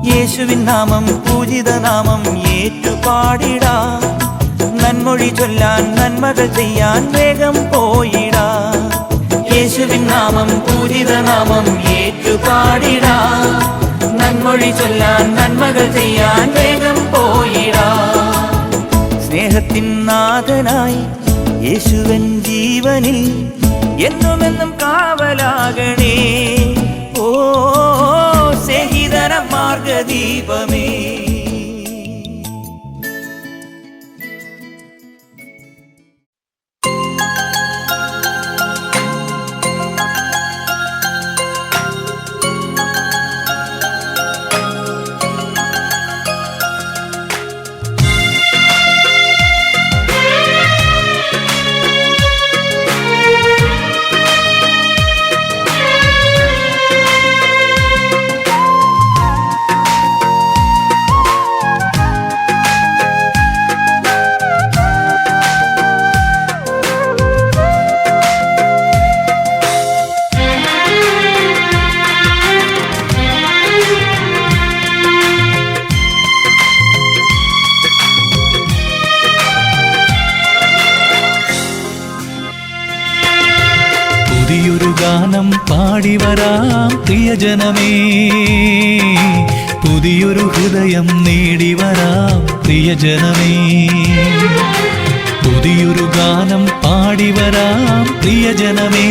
യേശുവിൻ നാമം പൂജിത നാമം ഏറ്റുപാടിടാം. നന്മൊഴി ചൊല്ലാൻ നന്മകൾ ചെയ്യാൻ വേഗം പോയിടാം. യേശുവിൻ നാമം പൂജിത നാമം ഏറ്റുപാടിടാം. നന്മൊഴി ചൊല്ലാൻ നന്മകൾ ചെയ്യാൻ വേഗം പോയിടാം. സ്നേഹത്തിൻ നാഥനായി യേശുവൻ ജീവനിൽ എന്നുമെന്നും കാവലാകണേ. ഓ സ്നേഹിതന മാർഗദീപമേ. പുതിയൊരു ഗാനം പാടി വരാം പ്രിയജനമേ, പുതിയൊരു ഹൃദയം നേടി വരാം പ്രിയജനമേ. പുതിയൊരു ഗാനം പാടി വരാം പ്രിയജനമേ,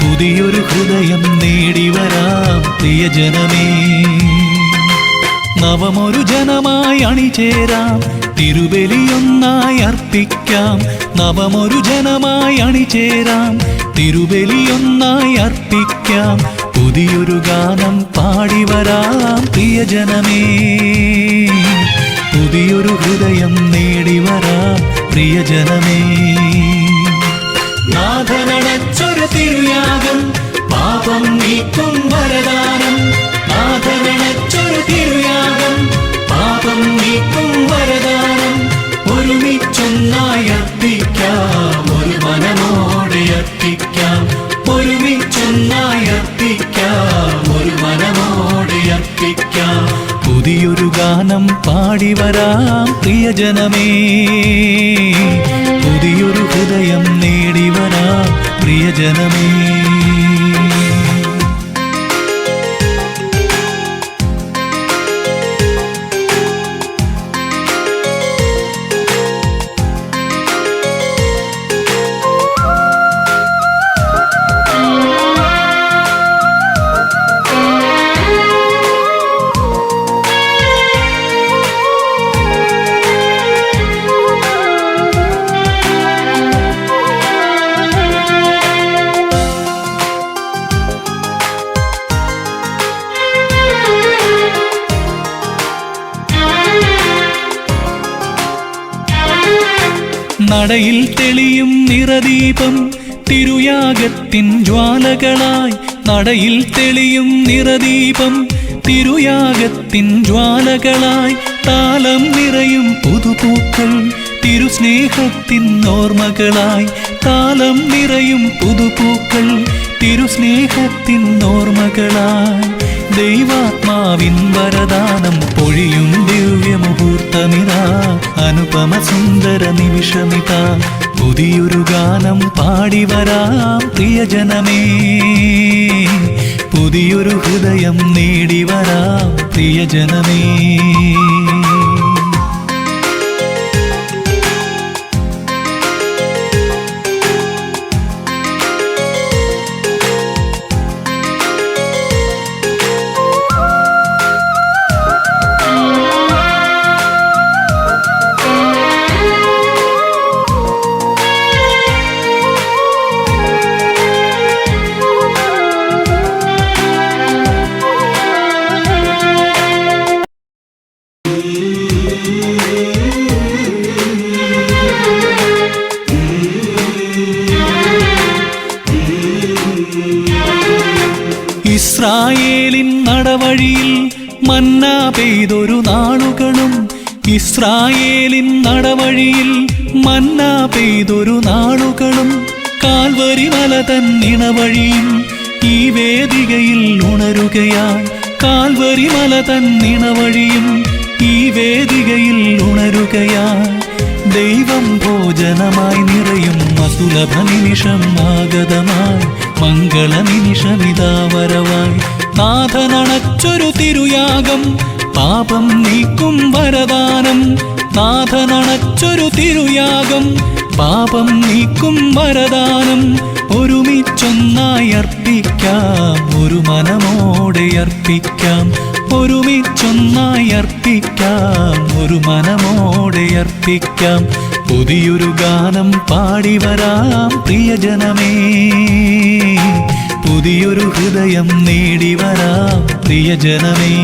പുതിയൊരു ഹൃദയം നേടി വരാം പ്രിയജനമേ. നവമൊരു ജനമായി അണിചേരാം, തിരുബലിയൊന്നായി അർപ്പിക്കാം. നവമൊരു ജനമായി അണിചേരാം, തിരുബലിയൊന്നായി അർപ്പിക്കാം. പുതിയൊരു ഗാനം പാടി വരാം പ്രിയജനമേ, പുതിയൊരു ഹൃദയം നേടി വരാം പ്രിയജനമേ. നാഥനണച്ചൊരു തിരുയാഗം, പാപം നീക്കും വരദാനം. നാഥനണച്ചൊരു തിരുയാഗം, പാപം നീക്കും വരദാനം. ഒരുമിച്ചൊന്നായി അർപ്പിക്കാം, ഒരു മനമോടെ അർപ്പിക്കാം. ഒരുമിച്ചൊന്നായി അർപ്പിക്കാം, ഒരു മനമോടെ അർപ്പിക്കാം. പുതിയൊരു ഗാനം പാടി വരാം പ്രിയജനമേ, പുതിയൊരു ഹൃദയം നേടി വരാം പ്രിയജനമേ. നടയിൽ തെളിയും നിറദീപം തിരുയാഗത്തിൻ ജ്വാലകളായി. നടയിൽ തെളിയും നിറദീപം തിരുയാഗത്തിൻ ജ്വാലകളായി. താലം നിറയും പുതുപൂക്കൾ തിരുസ്നേഹത്തിൻ ഓർമ്മകളായി. താലം നിറയും പുതുപൂക്കൾ തിരുസ്നേഹത്തിൻ ഓർമ്മകളായി. ദൈവാത്മാവിൻ വരദാനം പൊഴിയും ദിവ്യമുഹൂർത്തമിതാ. അനുപമ സുന്ദര നിമിഷമിതാ. പുതിയൊരു ഗാനം പാടി വരാം പ്രിയജനമേ, പുതിയൊരു ഹൃദയം നേടി വരാം പ്രിയജനമേ. നടവഴിയിൽ മന്ന പെയ്തൊരു നാളുകളും ഇസ്രായേലിൻ നടവഴിയിൽ മന്ന പെയ്തൊരു നാളുകളും കാൽവരി മല തന്നിണവഴിയും ഈ വേദികയിൽ ഉണരുകയായി കാൽവരി മല തന്നിണവഴിയും ഈ വേദികയിൽ ഉണരുകയായി ദൈവം ഭോജനമായി നിറയും അസുലഭ നിമിഷം ആഗതമായി മംഗള നിമിഷമിതാ വരവായി നാഥനണച്ചൊരു തിരുയാഗം പാപം നീക്കും വരദാനം നാഥനണച്ചൊരു തിരുയാഗം പാപം നീക്കും വരദാനം ഒരുമിച്ചൊന്നായി അർപ്പിക്കാം ഒരു മനമോടെ അർപ്പിക്കാം ഒരുമിച്ചൊന്നായി അർപ്പിക്കാം ഒരു മനമോടെ അർപ്പിക്കാം പുതിയൊരു ഗാനം പാടി വരാം പ്രിയജനമേ പുതിയൊരു ഹൃദയം നേടി വരാം പ്രിയജനമേ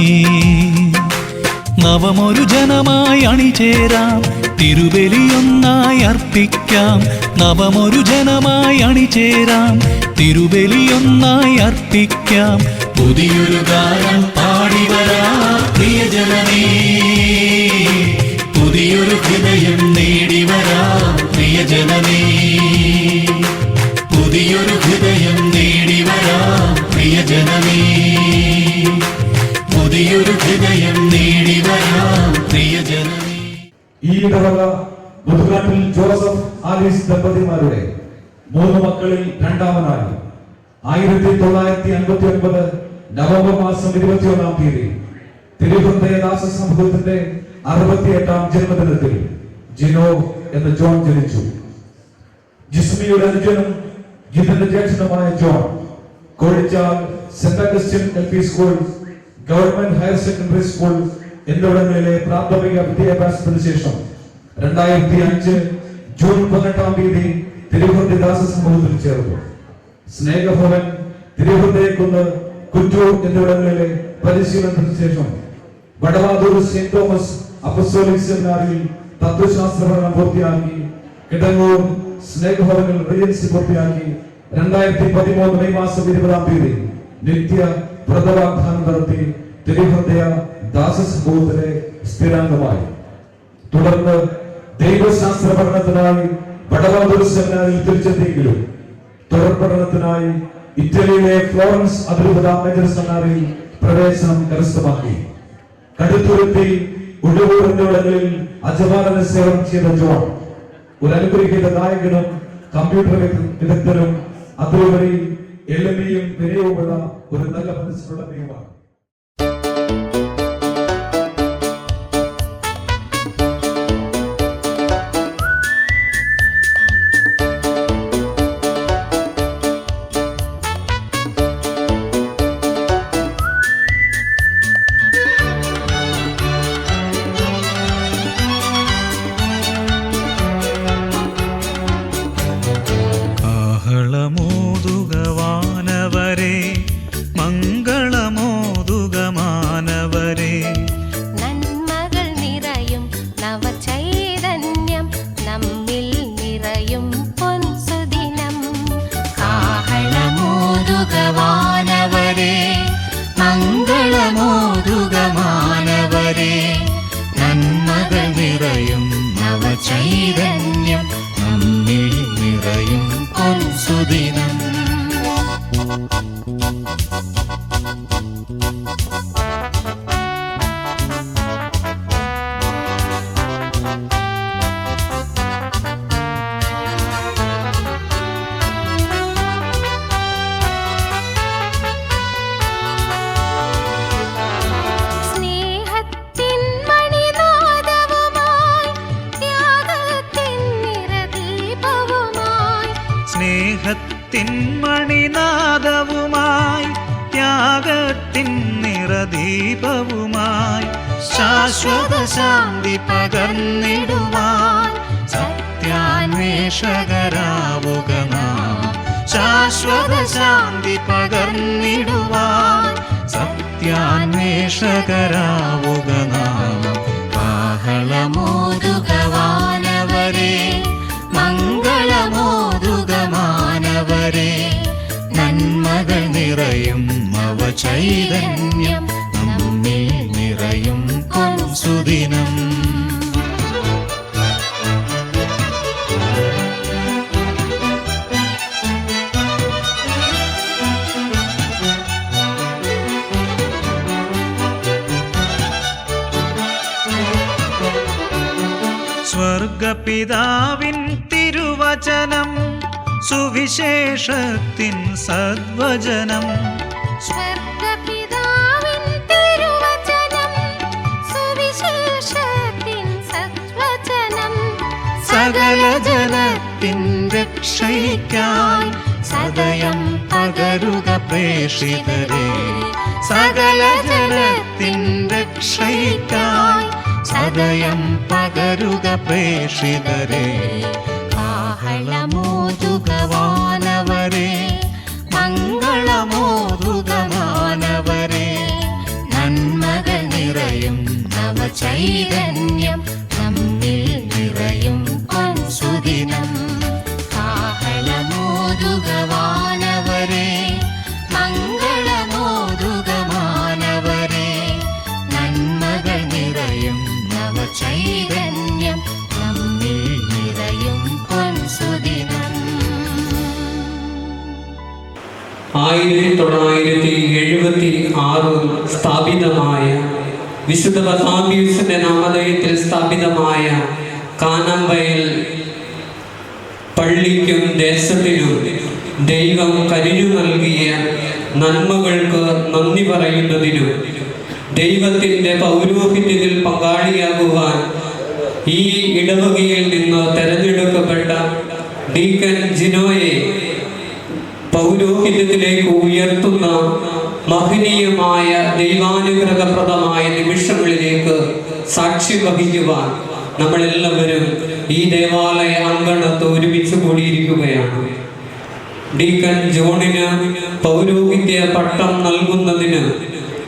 നവമൊരു ജനമായി അണിചേരാം തിരുബലിയൊന്നായി അർപ്പിക്കാം നവമൊരു ജനമായി അണിചേരാം തിരുബലിയൊന്നായി അർപ്പിക്കാം പുതിയൊരു ഗാനം പാടി വരാം പ്രിയജനമേ പുതിയൊരു ഹൃദയം നേടി വരാം പ്രിയജനമേ പുതിയൊരു ഹൃദയം നേടി വരാം പ്രിയജനമേ പുതിയൊരു ഹൃദയം നേടി വരാം പ്രിയജനമേ. ഈ ഇടവക മുതുകാട്ടിൽ ജോസഫ് ആലീസ് ദമ്പതിമാരുടെ 3 മക്കളിൽ രണ്ടാമനായി 1959 നവംബർ മാസം 21-ാം തീയതി തിരുഹൃദയദാസ സമൂഹത്തിന്റെ 68-ാം ജന്മദിനത്തിൽ ജിനോ എന്ന ജോൺ ജനിച്ചു. ജിസ്മിയുടെ അനുജനും ജിതിന്റെ ജ്യേഷ്ഠനുമായ John Kozhichal Saint Augustine L P school, government higher secondary school എന്നിവിടങ്ങളിലെ പ്രാഥമിക വിദ്യാഭ്യാസത്തിന് ശേഷം 2005 ജൂൺ 18-ാം തീയതി തിരുഹൃദയദാസ സമൂഹത്തിൽ ചേർന്നു. സ്നേഹഭവൻ, തിരുഹൃദയക്കുന്ന്, കുറ്റൂർ എന്നിവിടങ്ങളിലെ പരിശീലനത്തിന് ശേഷം വടവാതൂർ സെന്റ് തോമസ് അപ്പസ്തോലിക് സെമിനാറിൽ തത്വശാസ്ത്ര പഠനം പൂർത്തിയാക്കി. കിടങ്ങൂർ സ്നേഹഭവനിൽ റെസിഡൻസി പൂർത്തിയാക്കി. 2013 മെയ് മാസം 20-ാം തീയതി നിത്യ വ്രതവാഗ്ദാനം നടത്തി തിരുഹൃദയ ദാസ സമൂഹത്തിലെ സ്ഥിരാംഗമായി. തുടർന്ന് ദൈവശാസ്ത്ര പഠനത്തിനായി വടവാതൂർ സെമിനാറിൽ തിരിച്ചെത്തിയെങ്കിലും തുടർ പഠനത്തിനായി ഇറ്റലിയിലെ ഫ്ലോറൻസ് അതിരൂപത മേജർ സെമിനാറിൽ പ്രവേശനം കരസ്ഥമാക്കി. കടുത്തുരുത്തി, ഉഴവൂർ എന്നിവിടങ്ങളിൽ അജപാലന സേവനം ചെയ്ത ജോൺ ഒരു അനുഗ്രഹീത നായകനും കമ്പ്യൂട്ടർ വിദഗ്ധനും അതിലുപരി എളിമയും വിനയവുമുള്ള ഒരു നല്ല മനസ്സിലുള്ള ദൈവമാണ്. കാഹളമോതുകവാനവരെ മംഗളമോതുകമാനവരെ നന്മകൾ നിറയും നവചൈതന്യം നമ്മിൽ നിറയും പൊൻസുദിനം. കാഹളമോതുകവാനവരെ മംഗളമോതുകമാനവരെ നന്മകൾ നിറയും നവചൈതന്യം നമ്മിൽ നിറയും പൊൻസുദിനം. സ്നേഹത്തിൻ മണിനാദവുമായി ത്യാഗത്തിൻ നിറദീപവുമായി സ്നേഹത്തിൻ മണിനാദവുമായി ത്യാഗത്തിൻ നിറദീപവുമായി ശാശ്വത ശാന്തി പകർന്നിടുവാൻ സത്യാന്വേഷകരാവുക നാം. ശാശ്വത ശാന്തി പകർന്നിടുവാൻ സത്യാന്വേഷകരാവുക നാം. കാഹളമോതുകവാനവരെ മംഗളമോതുകമാനവരെ നന്മകൾ നിറയും നവചൈതന്യം സുദിനം. സ്വർഗപിതാവിൻ തിരുവചനം സുവിശേഷത്തിൻ സദ്വചനം. സ്വർഗപിതാവിൻ തിരുവചനം സുവിശേഷത്തിൻ സദ്വചനം. സകല ജനത്തിൻ രക്ഷയ്ക്കായി സദയം പകരുക പ്രേക്ഷിതരെ. സകല ജനത്തിൻ രക്ഷയ്ക്കായി സദയം പകരുക പ്രേക്ഷിതരെ. കാഹളമോതുക വാനവരെ, മംഗളമോതുക മാനവരെ. നന്മകൾ നിറയും നവചൈതന്യം നമ്മിൽ നിറയും പൊൻസുദിനം. കാഹളമോതുക വാനവരെ, മംഗളമോതുക മാനവരെ. നന്മകൾ നിറയും നവചൈതന്യം നമ്മിൽ നിറയും പൊൻസുദിനം. 1976 സ്ഥാപിതമായ വിശുദ്ധ ബസാലിയോസിന്റെ നാമധേയത്തിൽ സ്ഥാപിതമായ കാനംവയൽ പള്ളിക്കും ദേശത്തിനും ദൈവം കനിഞ്ഞു നൽകിയ നന്മകൾക്ക് നന്ദി പറയുന്നതിനും ദൈവത്തിൻ്റെ പൗരോഹിത്യത്തിൽ പങ്കാളിയാകുവാൻ ഈ ഇടവകയിൽ നിന്ന് തെരഞ്ഞെടുക്കപ്പെട്ട ഡീക്കൻ ജിനോയെ പൗരോഹിത്യത്തിലേക്ക് ഉയർത്തുന്ന മഹനീയമായ ദൈവാനുഗ്രഹപ്രദമായ നിമിഷങ്ങളിലേക്ക് സാക്ഷി വഹിക്കുവാൻ നമ്മളെല്ലാവരും ഈ ദേവാലയ അങ്കണത്ത് ഒരുമിച്ച് കൂടിയിരിക്കുകയാണ്. ഡീക്കൻ ജോണിന് പൗരോഹിത്യ പട്ടം നൽകുന്നതിന്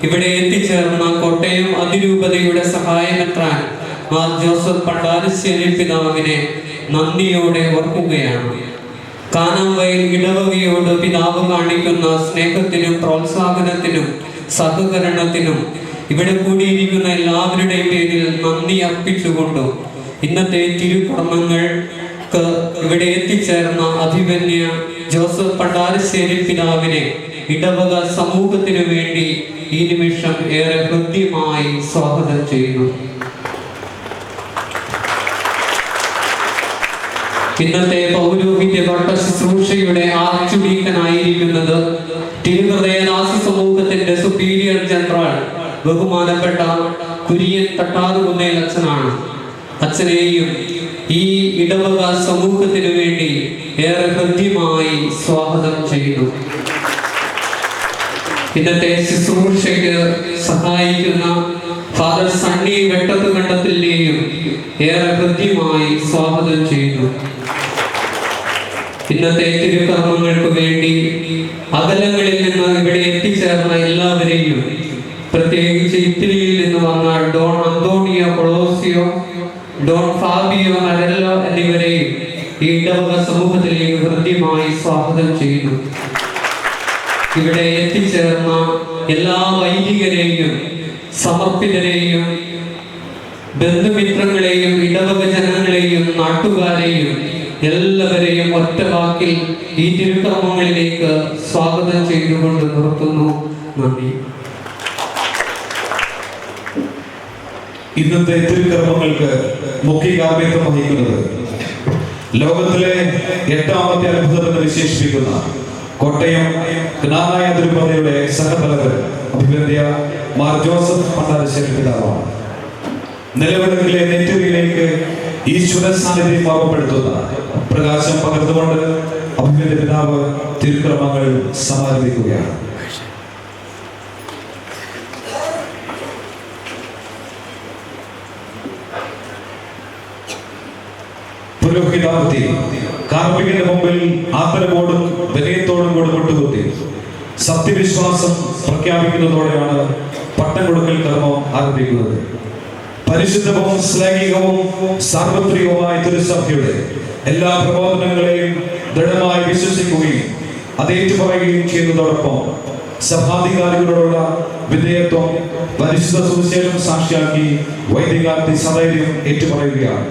ഇവിടെ എത്തിച്ചേർന്ന കോട്ടയം അതിരൂപതയുടെ സഹായമെത്രാൻ മാർ ജോസഫ് പണ്ടാരശ്ശേരി പിതാവിനെ നന്ദിയോടെ ഓർക്കുകയാണ്. കാനാംവയൽ ഇടവകയോട് പിതാവ് കാണിക്കുന്ന സ്നേഹത്തിനും പ്രോത്സാഹനത്തിനും സഹകരണത്തിനും ഇവിടെ കൂടിയിരിക്കുന്ന എല്ലാവരുടെയും പേരിൽ നന്ദി അർപ്പിച്ചുകൊണ്ടും ഇന്നത്തെ തിരുക്കർമ്മങ്ങൾക്ക് ഇവിടെ എത്തിച്ചേർന്ന അഭിമന്യ ജോസഫ് പണ്ടാരശ്ശേരി പിതാവിനെ ഇടവക സമൂഹത്തിനു വേണ്ടി ഈ നിമിഷം ഏറെ ഹൃദ്യമായി സ്വാഗതം ചെയ്യുന്നു. ഇന്നത്തെ പൗരോഹിത്യ പട്ട ശുശ്രൂഷയുടെ ആർച്ച് ഡീക്കനായിരിക്കുന്നത് തിരുഹൃദയദാസ സമൂഹത്തിന്റെ സുപ്പീരിയർ ജനറൽ ബഹുമാനപ്പെട്ട കുര്യൻ തട്ടാറുകുന്നേൽ അച്ഛനാണ്. അച്ഛനെയും ഈ ഇടവക സമൂഹത്തിനു വേണ്ടി ഏറെ ഹൃദ്യമായി സ്വാഗതം ചെയ്യുന്നു. ഇന്നത്തെ ശുശ്രൂഷയ്ക്ക് സഹായിക്കുന്ന ഫാദർ സണ്ണി വെട്ടത്ത് കണ്ടത്തിലെയും ഏറെ ഹൃദ്യമായി സ്വാഗതം ചെയ്യുന്നു. ഇന്നത്തെ തിരുക്കർമ്മങ്ങൾക്ക് വേണ്ടി അകലങ്ങളിൽ നിന്ന് ഇവിടെ എത്തിച്ചേർന്ന എല്ലാവരെയും, പ്രത്യേകിച്ച് ഇറ്റലിയിൽ നിന്ന് വന്ന ഡോൺ അന്തോണിയോ കൊളോസിയോ, ഡോൺ ഫാബിയോ മരല്ലോ എന്നിവരെയും ഈ ഇടവക സമൂഹത്തിലേക്ക് ഹൃദ്യമായി സ്വാഗതം ചെയ്യുന്നു. ഇവിടെ എത്തിച്ചേർന്ന എല്ലാ വൈദികരെയും സമർപ്പിതരെയും ബന്ധുമിത്രങ്ങളെയും ഇടവക ജനങ്ങളെയും നാട്ടുകാരെയും എല്ലാവരെയും ഒറ്റ വാക്കിൽ ഈ തിരുക്കർമ്മങ്ങളിലേക്ക് സ്വാഗതം ചെയ്തുകൊണ്ട് നിർത്തുന്നു. നന്ദി. ഇന്നത്തെ തിരുക്കർമ്മങ്ങൾക്ക് മുഖ്യ കാർമ്മികത്വം വഹിക്കുന്നത് ലോകത്തിലെ 8ാമത്തെ അത്ഭുതമെന്ന് വിശേഷിപ്പിക്കുന്ന കോട്ടയം ജ്ഞാനായ തിരുപ്പതിയുടെ സഹതലവൻ അഭിവന്ദ്യ മാർ ജോസഫ് പണ്ടാരശ്ശേരി പിതാവാണ്. നിലവിളക്കിലെ നെറ്റുകളിലേക്ക് ഈശ്വര സാന്നിധ്യം ഓർമ്മപ്പെടുത്തുന്ന പ്രകാശം പകർന്നുകൊണ്ട് അഭിവന്ദ്യ പിതാവ് തിരുക്രമങ്ങൾ സമാരംഭിക്കുകയാണ്. പുരോഹിതാവധി കാർമ്മികന്റെ മുമ്പിൽ ആദരവോടും വിനയത്തോടും കൂടി മുട്ടുകുത്തി സത്യവിശ്വാസം പ്രഖ്യാപിക്കുന്നതോടെയാണ് പട്ടം കൊടുക്കൽ കർമ്മം ആരംഭിക്കുന്നത്. പരിശുദ്ധവും ശ്ലൈംഗികവും സാർവത്രികവുമായ തിരുസഭയുടെ എല്ലാ പ്രബോധനങ്ങളെയും ദൃഢമായി വിശ്വസിക്കുകയും അതേറ്റുപറയുകയും ചെയ്യുന്നതോടൊപ്പം സഭാധികാരികളോടുള്ള വിധേയത്വം പരിശുദ്ധ സുവിശേഷം സാക്ഷിയാക്കി വൈദികാർത്തി സധൈര്യം ഏറ്റുപറയുകയാണ്.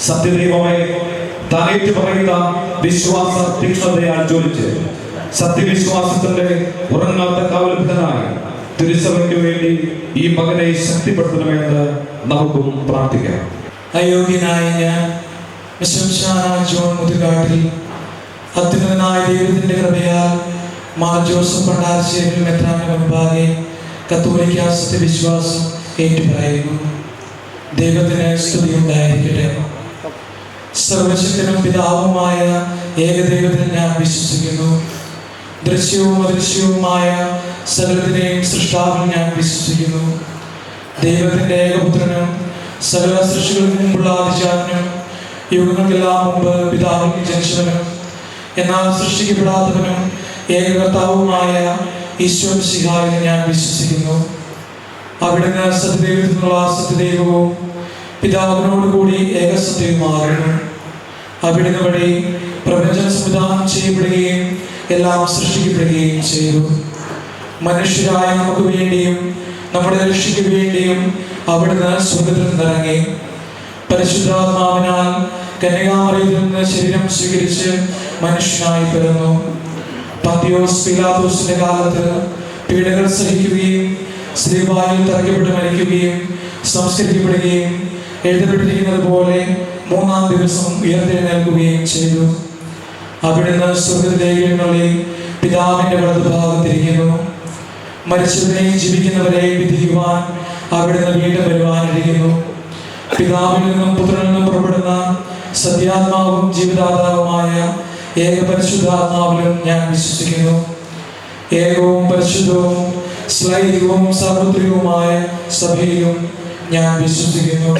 സത്യദൈവമേ, താൻ ഏറ്റുപറയുന്ന വിശ്വാസ തീക്ഷ്ണതയാൽ ജ്വലിച്ച് സത്യവിശ്വാസത്തിന്റെ ഉറങ്ങാത്ത കാവൽഭനായി തിരുസഭയ്ക്ക് വേണ്ടി ഈ മകനെ ശക്തിപ്പെടുത്തണമെന്ന് നമുക്കും പ്രാർത്ഥിക്കാം. അയോഗ്യനായ ഞാൻ ജോൺ മുതുകാട്ടിൽ അത്യുന്നതനായ ദൈവത്തിന്റെ കൃപയാൽ മാർ ജോസഫ് പണ്ടാരശ്ശേരി മെത്രാന്റെ മുൻപാകെ കത്തോലിക്ക സത്യവിശ്വാസം ഏറ്റുപറയുന്നു. ദൈവത്തിന് സ്തുതി ഉണ്ടായിരിക്കട്ടെ. സർവശക്തനും പിതാവുമായ ഏകദൈവത്തിൽ ഞാൻ വിശ്വസിക്കുന്നു. ദൃശ്യവും അദൃശ്യവുമായ സകലത്തിനെയും സൃഷ്ടാവിൽ ഞാൻ വിശ്വസിക്കുന്നു. ദൈവത്തിന്റെ ഏകപുത്രനും സകല സൃഷ്ടികൾക്ക് മുമ്പുള്ള ആദിജാതനും യുഗങ്ങൾക്കെല്ലാം മുമ്പ് പിതാവിൽ ജനിച്ചവനും എന്നാൽ സൃഷ്ടിക്കപ്പെടാത്തവനും ഏകകർത്താവുമായ ഈശോ മിശിഹായിൽ ഞാൻ വിശ്വസിക്കുന്നു. അവിടുന്ന് സത്യദൈവത്തിൽ നിന്നുള്ള സത്യദൈവവും പിതാവിനോടുകൂടി ഏകസത്യവുമാകുന്നു. അവിടുന്ന് വഴി പ്രപഞ്ചം സംവിധാനം ചെയ്യപ്പെടുകയും എല്ലാം സൃഷ്ടിക്കപ്പെടുകയും ചെയ്തു. മനുഷ്യരായ നമുക്ക് വേണ്ടിയും നമ്മുടെ രക്ഷയ്ക്ക് വേണ്ടിയും അവിടുന്ന് സ്വർഗ്ഗത്തിൽ നിന്നിറങ്ങി. പരിശുദ്ധാത്മാവിനാൽ കന്യകാമറിയത്തിൽ നിന്ന് ശരീരം സ്വീകരിച്ച് മനുഷ്യനായി പിറന്നു. പന്തിയോസ് പീലാത്തോസിന്റെ കാലത്ത് പീഡകൾ സഹിക്കുകയും ശ്രീവായിൽ തറയ്ക്കപ്പെട്ട് മരിക്കുകയും സംസ്കരിക്കപ്പെടുകയും എഴുതപ്പെട്ടിരിക്കുന്നത് പോലെ മൂന്നാം ദിവസം ഉയർത്തെഴുന്നേൽക്കുകയും ചെയ്തു. അവിടുന്ന് സ്വർഗ്ഗത്തിലേക്ക് എഴുന്നള്ളി പിതാവിന്റെ വലതുഭാഗത്തിരിക്കുന്നു. മരിച്ചവരെയും ജീവിക്കുന്നവരെയും വിധിക്കുവാൻ അവിടുന്ന് വീണ്ടും വരുവാനിരിക്കുന്നു. പിതാവിൽ നിന്നും പുത്രനിൽ നിന്നും പുറപ്പെടുന്ന സത്യാത്മാവും ജീവിതാത്മാവുമായ ഏക പരിശുദ്ധാത്മാവിലും ഞാൻ വിശ്വസിക്കുന്നു. ഏകവും പരിശുദ്ധവും ശ്ലൈഹികവും സാർവത്രികവുമായ സഭയിലും ഞാൻ വിശ്വസിക്കുന്നു.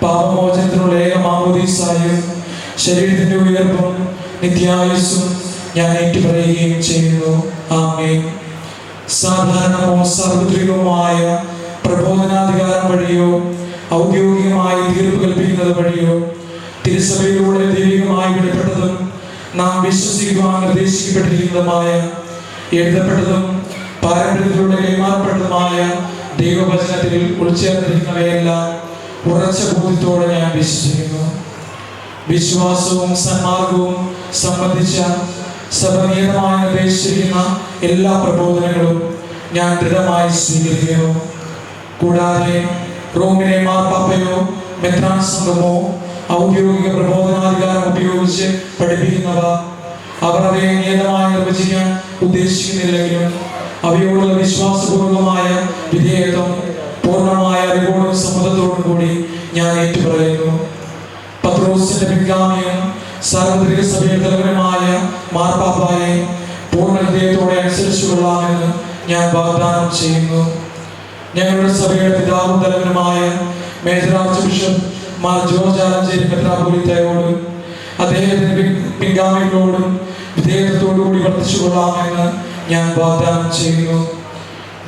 പാപമോചനത്തിനുള്ള ഏക മാമോദീസായും ശരീരത്തിന്റെ ഉയർപ്പും നിത്യായുസ്സും ഞാൻ ഏറ്റുപറയുകയും ചെയ്യുന്നു. ആമേൻ. സാധാരണമോ സാർവത്രികവുമായ പ്രബോധനാധികാരം വഴിയോ ഔദ്യോഗികമായി തീർപ്പ് കൽപ്പിക്കുന്നത് വഴിയോ തിരുസഭയിലൂടെ ദൈവികമായി വെളിപ്പെട്ടതും നാം വിശ്വസിക്കുവാൻ നിർദ്ദേശിക്കപ്പെട്ടിരിക്കുന്നതുമായ എഴുതപ്പെട്ടതും പാരമ്പര്യത്തിലൂടെ കൈമാറപ്പെട്ടതുമായ ദൈവവചനത്തിൽ ഉൾച്ചേർന്നിരിക്കുന്നവയെല്ലാം ഉറച്ച ബോധ്യത്തോടെ ഞാൻ വിശ്വസിക്കുന്നു. വിശ്വാസവും സന്മാർഗവും സംബന്ധിച്ച സഭ നിയതമായി നിർദ്ദേശിച്ചിരിക്കുന്ന എല്ലാ പ്രബോധനങ്ങളും ഞാൻ ദൃഢമായി സ്വീകരിക്കുന്നു. കൂടാതെ റോമിലെ മാർപ്പാപ്പയോ മെത്രാൻ സംഘമോ ഔദ്യോഗിക പ്രബോധനാധികാരം ഉപയോഗിച്ച് പഠിപ്പിക്കുന്നവ അവർ അവയെ നിയതമായി നിർവചിക്കാൻ ഉദ്ദേശിക്കുന്നില്ലെങ്കിലും അവയോടുള്ള വിശ്വാസപൂർവമായ വിധേയത്വം പൂർണ്ണമായ അറിവോടും സമ്മതത്തോടും കൂടി ഞാൻ ഏറ്റുപറയുന്നു. പത്രോസിന്റെ പിൻഗാമിയും സാർവത്രിക സഭയുടെ തലവനുമായ മാർപ്പാപ്പായെ പൂർണ്ണ ഹൃദയത്തോടെ അനുസരിച്ചു കൊള്ളാമെന്ന് ഞാൻ വാഗ്ദാനം ചെയ്യുന്നു. ഞങ്ങളുടെ സഭയുടെ പിതാവും തലവനുമായ major archbishop Mar George Alencherry മെത്രാപ്പൊലീത്തയോടും അദ്ദേഹത്തിന്റെ പിൻഗാമികളോടും വിധേയത്വത്തോടുകൂടി വർദ്ധിച്ചു കൊള്ളാമെന്ന് ഞാൻ വാഗ്ദാനം ചെയ്യുന്നു.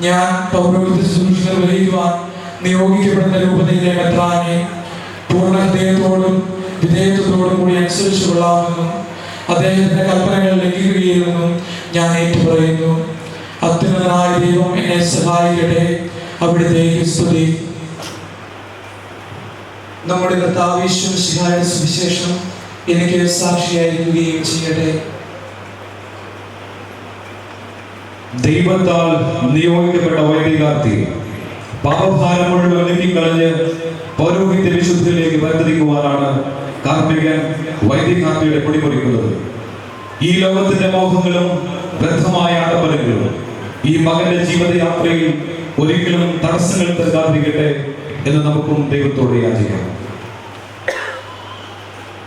ഞാൻ പൗരോഹിത്യ ശുശ്രൂഷ നിർവഹിക്കുവാൻ നിയോഗിക്കപ്പെടുന്ന രൂപതയിലെ മെത്രാനെ പൂർണ്ണ ഹൃദയത്തോടും വിധേയത്വത്തോടും കൂടി അനുസരിച്ചു കൊള്ളാമെന്നും അദ്ദേഹത്തിന്റെ കൽപ്പനകൾ ലംഘിക്കുകയില്ലെന്നും ഞാൻ ഏറ്റുപറയുന്നു. അത്യുന്നതനായ ദൈവം എന്നെ സഹായിക്കട്ടെ. അവിടുത്തേക്ക് സ്തുതി. നമ്മുടെ കർത്താവ് യേശു മിശിഹായുടെ സുവിശേഷം എനിക്ക് സാക്ഷിയായിരിക്കുകയും ചെയ്യട്ടെ. ദൈവത്താൽ നിയോഗിക്കപ്പെട്ട വൈദികാർത്തി പാപഭാരം മുഴുവൻ നീക്കിക്കളഞ്ഞ് പൗരോഹിത്യ വിശുദ്ധിയിലേക്ക് വർദ്ധിക്കുവാനാണ് കാർമ്മികൻ വൈദികാർത്തിയുടെ പൊടിമുറിക്കുന്നത്. ഈ ലോകത്തിന്റെ മോഹങ്ങളും വ്യർത്ഥമായ ആഡംബരങ്ങളും ഈ മകന്റെ ജീവിതയാത്രയിൽ ഒരിക്കലും തടസ്സങ്ങൾ തരാതിരിക്കട്ടെ എന്ന് നമുക്കും ദൈവത്തോട് യാചിക്കാം.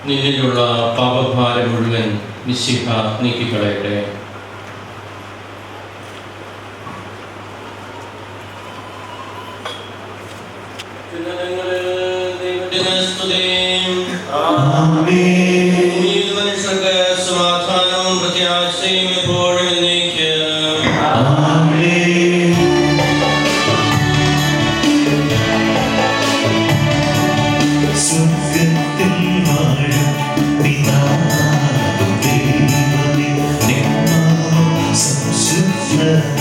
നിന്നിലുള്ള പാപഭാരം മുഴുവൻ മിശിഹ നീക്കിക്കളയട്ടെ. മനുഷ്യർക്ക് സമാധാനവും പ്രത്യാശയും എപ്പോഴും സ്വർഗ്ഗത്തിൽ വാഴും പിതാവേ, ദൈവമേ, നിൻ നാമം സംശുദ്ധ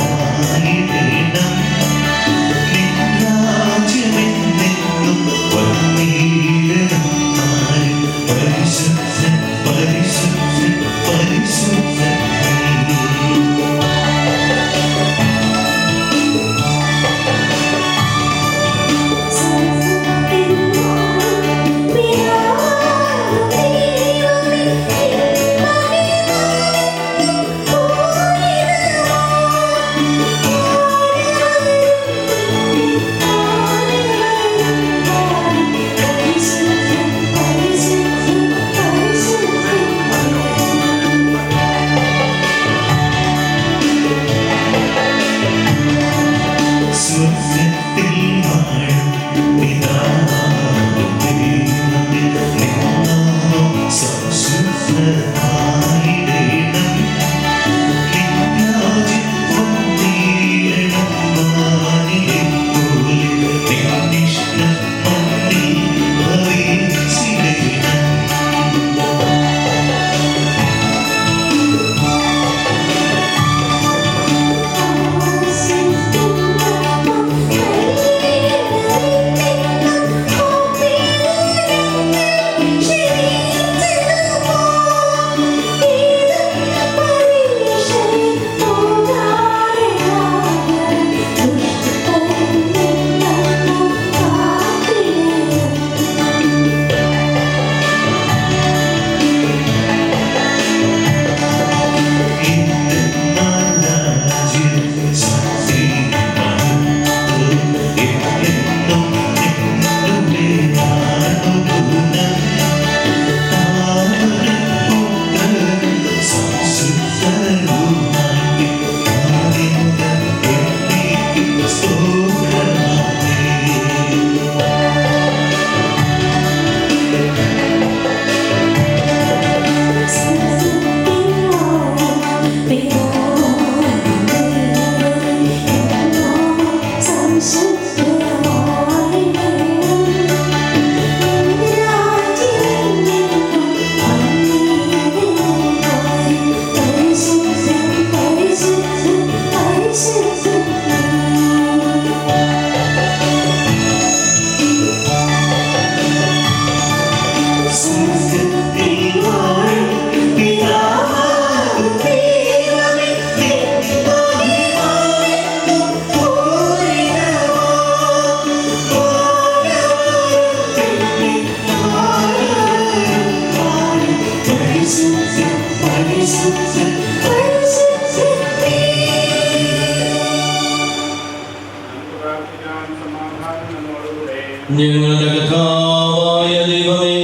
ഞങ്ങളുടെ കഥാവായ ദൈവമേ,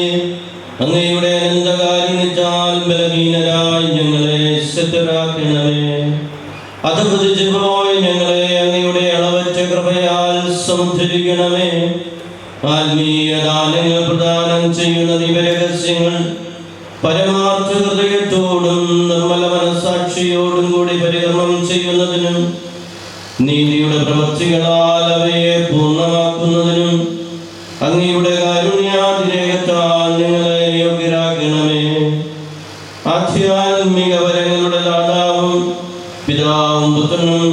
അങ്ങയുടെ അനന്തകാരുണ്യത്താൽ ബലഹീനരായി ഞങ്ങളെ ശക്തരാക്കണമേ. അധപതിച്ചു പോയ ഞങ്ങളെ അങ്ങയുടെ അളവറ്റ കൃപയാൽ സമുദ്ധരിക്കണമേ. ആത്മീയ ദാനങ്ങൾ പ്രദാനം ചെയ്യുന്ന ദിവരഹസ്യങ്ങൾ പരമാർത്ഥ ഹൃദയത്തോടും നിർമ്മല മനസാക്ഷിയോടും കൂടി പരികർമ്മം ചെയ്യുന്നതിനും നീതിയുടെ പ്രവൃത്തികളാൽ അവയെ പൂർണ്ണമാക്കുന്നതിനും അങ്ങയുടെ കാരുണ്യാതിരേകത്താൽ ഞങ്ങളെ യോഗ്യരാക്കണമേ. ആധ്യാത്മിക വരങ്ങളുടെ ദാതാവും പിതാവും പുത്രനും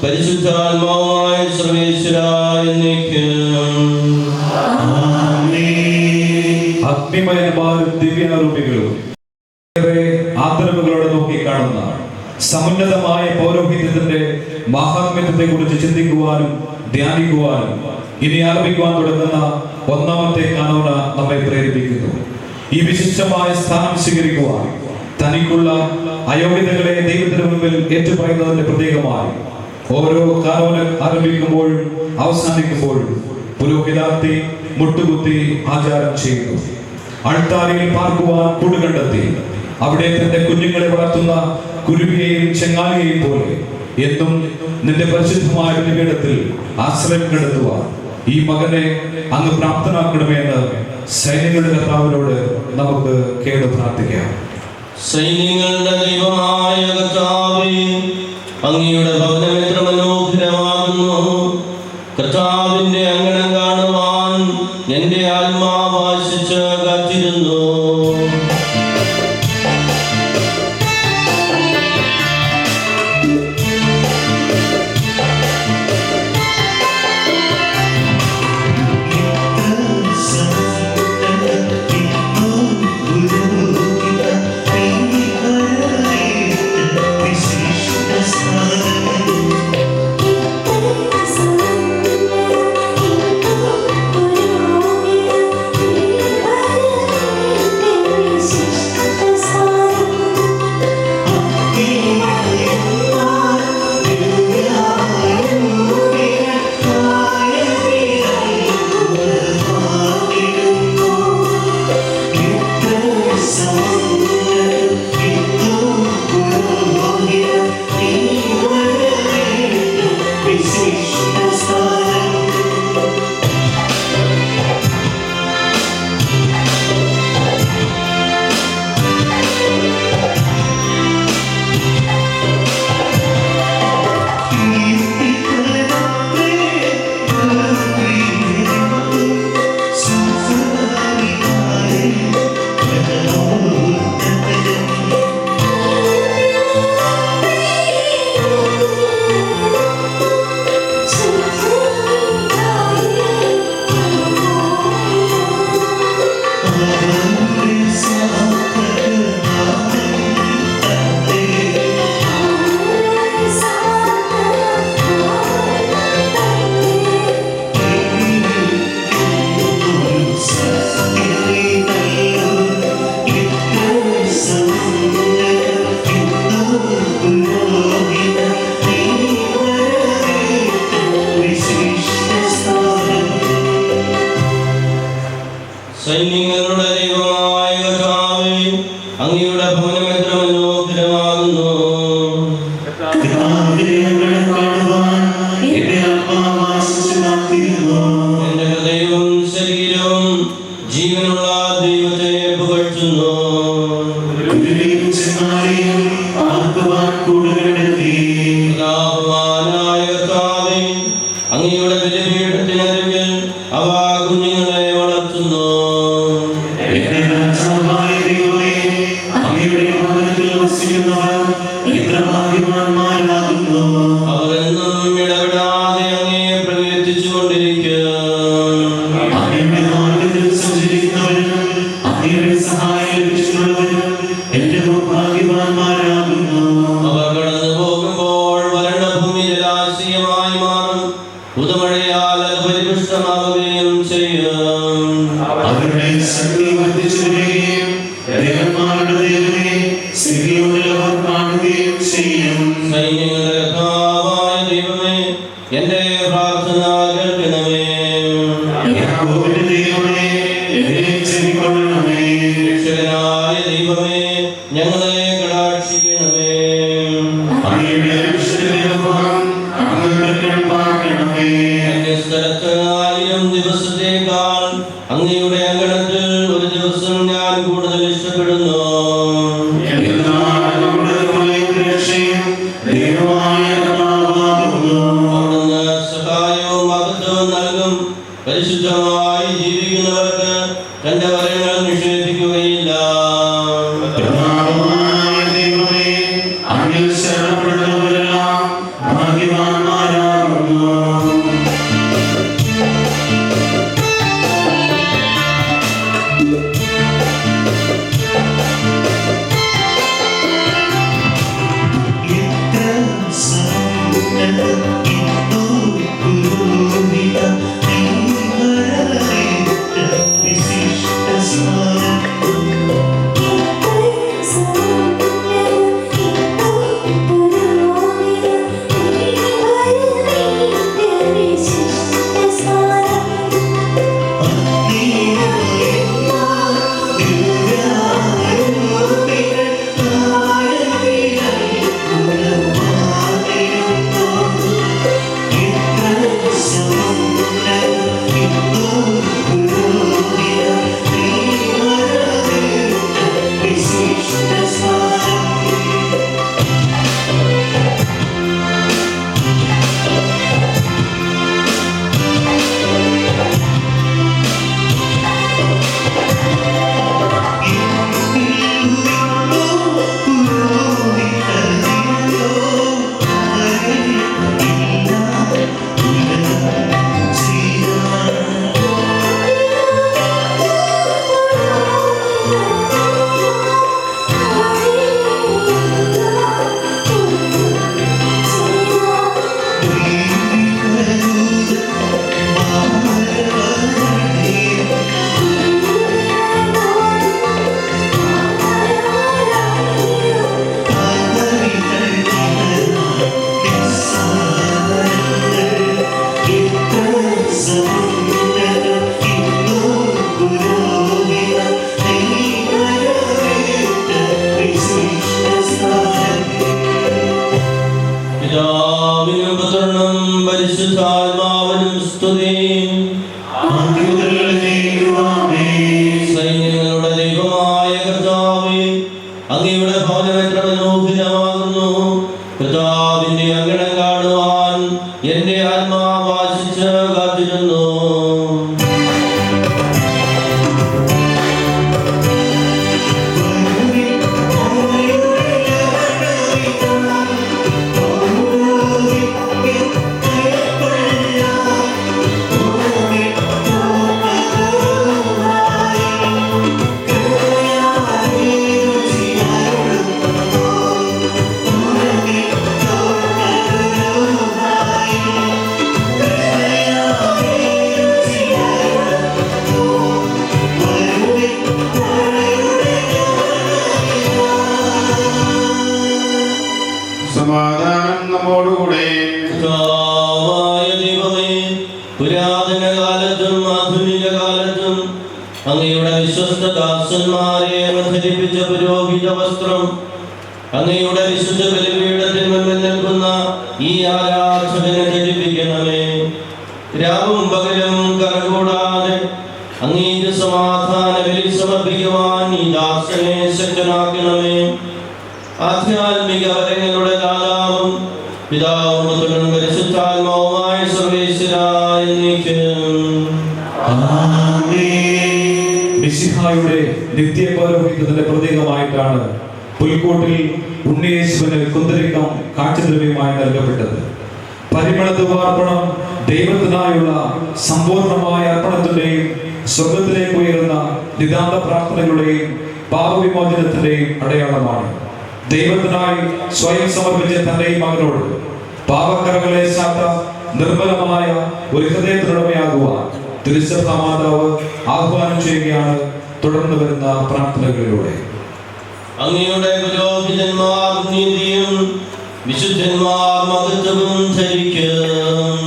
പരിശുദ്ധാത്മാവുമായ സർവേശ്വരായ അഗ്നിമയന്മാരും ദിവ്യാരൂപികളും ആദരവുകളോടെ നോക്കി കാണുന്ന സമുന്നതമായ പൗരോഹിത്യത്തിന്റെ മഹാത്മ്യത്തെ കുറിച്ച് ചിന്തിക്കുവാനും ധ്യാനിക്കുവാനും ഇനി ആരംഭിക്കുവാൻ തുടങ്ങുന്ന ഒന്നാമത്തെ കാനോന നമ്മെ പ്രേരിപ്പിക്കുന്നു. ഈ വിശിഷ്ടമായ സ്ഥാനം സ്വീകരിക്കുവാൻ തനിക്കുള്ള അയോഗ്യതകളെ ദൈവത്തിന് മുമ്പിൽ ഏറ്റുപറയുന്നതിന്റെ പ്രതീകമായി ഓരോ കാനോന ആരംഭിക്കുമ്പോഴും അവസാനിക്കുമ്പോഴും പുരോഹിതാർത്ഥി മുട്ടുകുത്തി ആചാരം ചെയ്യുന്നു. അൾത്താരയിൽ പാർക്കുവാൻ കൂട് കണ്ടെത്തി അവിടെ തന്റെ കുഞ്ഞുങ്ങളെ വളർത്തുന്ന കുരുവിയെയും ചെങ്ങാലിയെയും പോലെ എന്നും നിന്റെ പരിശുദ്ധമായ ബലിപീഠത്തിൽ ആശ്രയം കണ്ടെത്തുവാൻ ഈ മകനെ അങ്ങ് പ്രാപ്തനാക്കണമെന്ന് സൈന്യങ്ങളുടെ കർത്താവിനോട് നമുക്ക് കേട് പ്രാർത്ഥിക്കാം. സൈന്യങ്ങളുടെ ദൈവമായ കർത്താവേ, അങ്ങയുടെ ഭവനം എത്ര മനോഹരമാകുന്നു. കർത്താവിന്റെ അങ്കണം കാണുവാൻ എന്റെ ആത്മാവ് ആശിച്ച് കാത്തിരുന്നു. സൈന്യങ്ങളുടെ ദൈവമായ കർത്താവേ, അങ്ങയുടെ ഭവനം എത്ര മനോഹരമാകുന്നു. എന്റെ ഹൃദയവും ശരീരവും ജീവനുള്ള ദൈവത്തെ പുകഴ്ത്തുന്നു. കർത്താവായ കർത്താവേ, അങ്ങയുടെ ബലിപീഠത്തിനരികിൽ അവ കുഞ്ഞുങ്ങളെ വളർത്തുന്നു. അവരെന്നും ഇടപെടാതെ അങ്ങയെ പ്രകീർത്തിച്ചുകൊണ്ടിരിക്കുക. അവർ കടന്നു പോകുമ്പോൾ വരണ്ട ഭൂമി ജലാശയമായി മാറും. പുതുമഴയാൽ അത് പരിപുഷ്ടമാവുകയും ചെയ്യും. സൈന്യങ്ങളുടെ കർത്താവായ ദൈവമേ, എന്റെ പ്രാർത്ഥന കേൾക്കണമേ. രക്ഷകനായ ദൈവമേ, ഞങ്ങളെ കടാക്ഷിക്കണമേ. അന്യസ്ഥലത്ത് 1000 ദിവസത്തേക്കാൾ അങ്ങയുടെ അങ്കണത്തിൽ ഒരു ദിവസം ഞാൻ കൂടുതൽ ഇഷ്ടപ്പെടുന്നു. അവിടുന്ന് സഹായവും മഹത്വവും നൽകും. പരിശുദ്ധമായി ജീവിക്കുന്നവർക്ക് തന്റെ വരങ്ങൾ നിഷേധിക്കുകയില്ല. പിതാവിനും പുത്രനും പരിശുദ്ധാത്മാവിനും സ്തുതി. സൈന്യങ്ങളുടെ ദൈവമായ കർത്താവേ, അങ്ങയുടെ ഭവനം എത്ര മനോഹരമാകുന്നു. കർത്താവിന്റെ അങ്കണം കാണുവാൻ എന്റെ ആത്മാവ് ആശിച്ച് കാത്തിരുന്നു. സമാധാനം നമ്മോടുകൂടെ. കർത്താവായ ദൈവമേ, പുരാതന കാലത്തും ആധുനിക കാലത്തും അങ്ങയുടെ വിശ്വസ്ത ദാസന്മാരെ ധരിപ്പിച്ച പുരോഹിത വസ്ത്രം അങ്ങയുടെ വിശുദ്ധ ബലിപീഠത്തിൽ മുന്നിൽ നിൽക്കുന്ന ഈ ആരാധകനെ ധരിപ്പിക്കണമേ. രാവും പകലും കറകൂടാതെ അങ്ങേക്ക് സമാധാന ബലി സമർപ്പിക്കുവാൻ ഈ ദാസനെ ശക്തനാക്കണമേ. ആധ്യാത്മിക വരങ്ങളുടെ ദാതാവും പിതാവും പുത്രനും പരിശുദ്ധാത്മാവുമായ സർവേശ്വരായ മിശിഹായുടെ നിത്യപൗരോഹിത്യത്തിന്റെ പ്രതീകമായിട്ടാണ് പുൽക്കൂട്ടിൽ ഉണ്ണിയേശുവിന് കുന്തിരിക്കം കാഴ്ചദ്രവ്യമായി നൽകപ്പെട്ടത്. പരിമളധൂപാർപ്പണം ദൈവത്തിനായുള്ള സമ്പൂർണമായ അർപ്പണത്തിന്റെയും സ്വർഗത്തിലേക്ക് ഉയരുന്ന നിതാന്ത പ്രാർത്ഥനകളുടെയും പാപവിമോചനത്തിന്റെയും അടയാളമാണ്. ദൈവത്തിനായി സ്വയം സമർപ്പിച്ച തന്റെ ഈ മകനോട് പാപക്കറകളെ ശാത്ത നിർമ്മലമായ ഒരു ഹൃദയത്തിനുടമയാകുവാൻ തിരുസഭ മാതാവ് ആഹ്വാനം ചെയ്യുകയാണ് തുടർന്ന് വരുന്ന പ്രാർത്ഥനകളിലൂടെ. അങ്ങയുടെ പുരോഹിതന്മാർ നീതിയും വിശുദ്ധന്മാർ മഹത്വവും ധരിക്കും.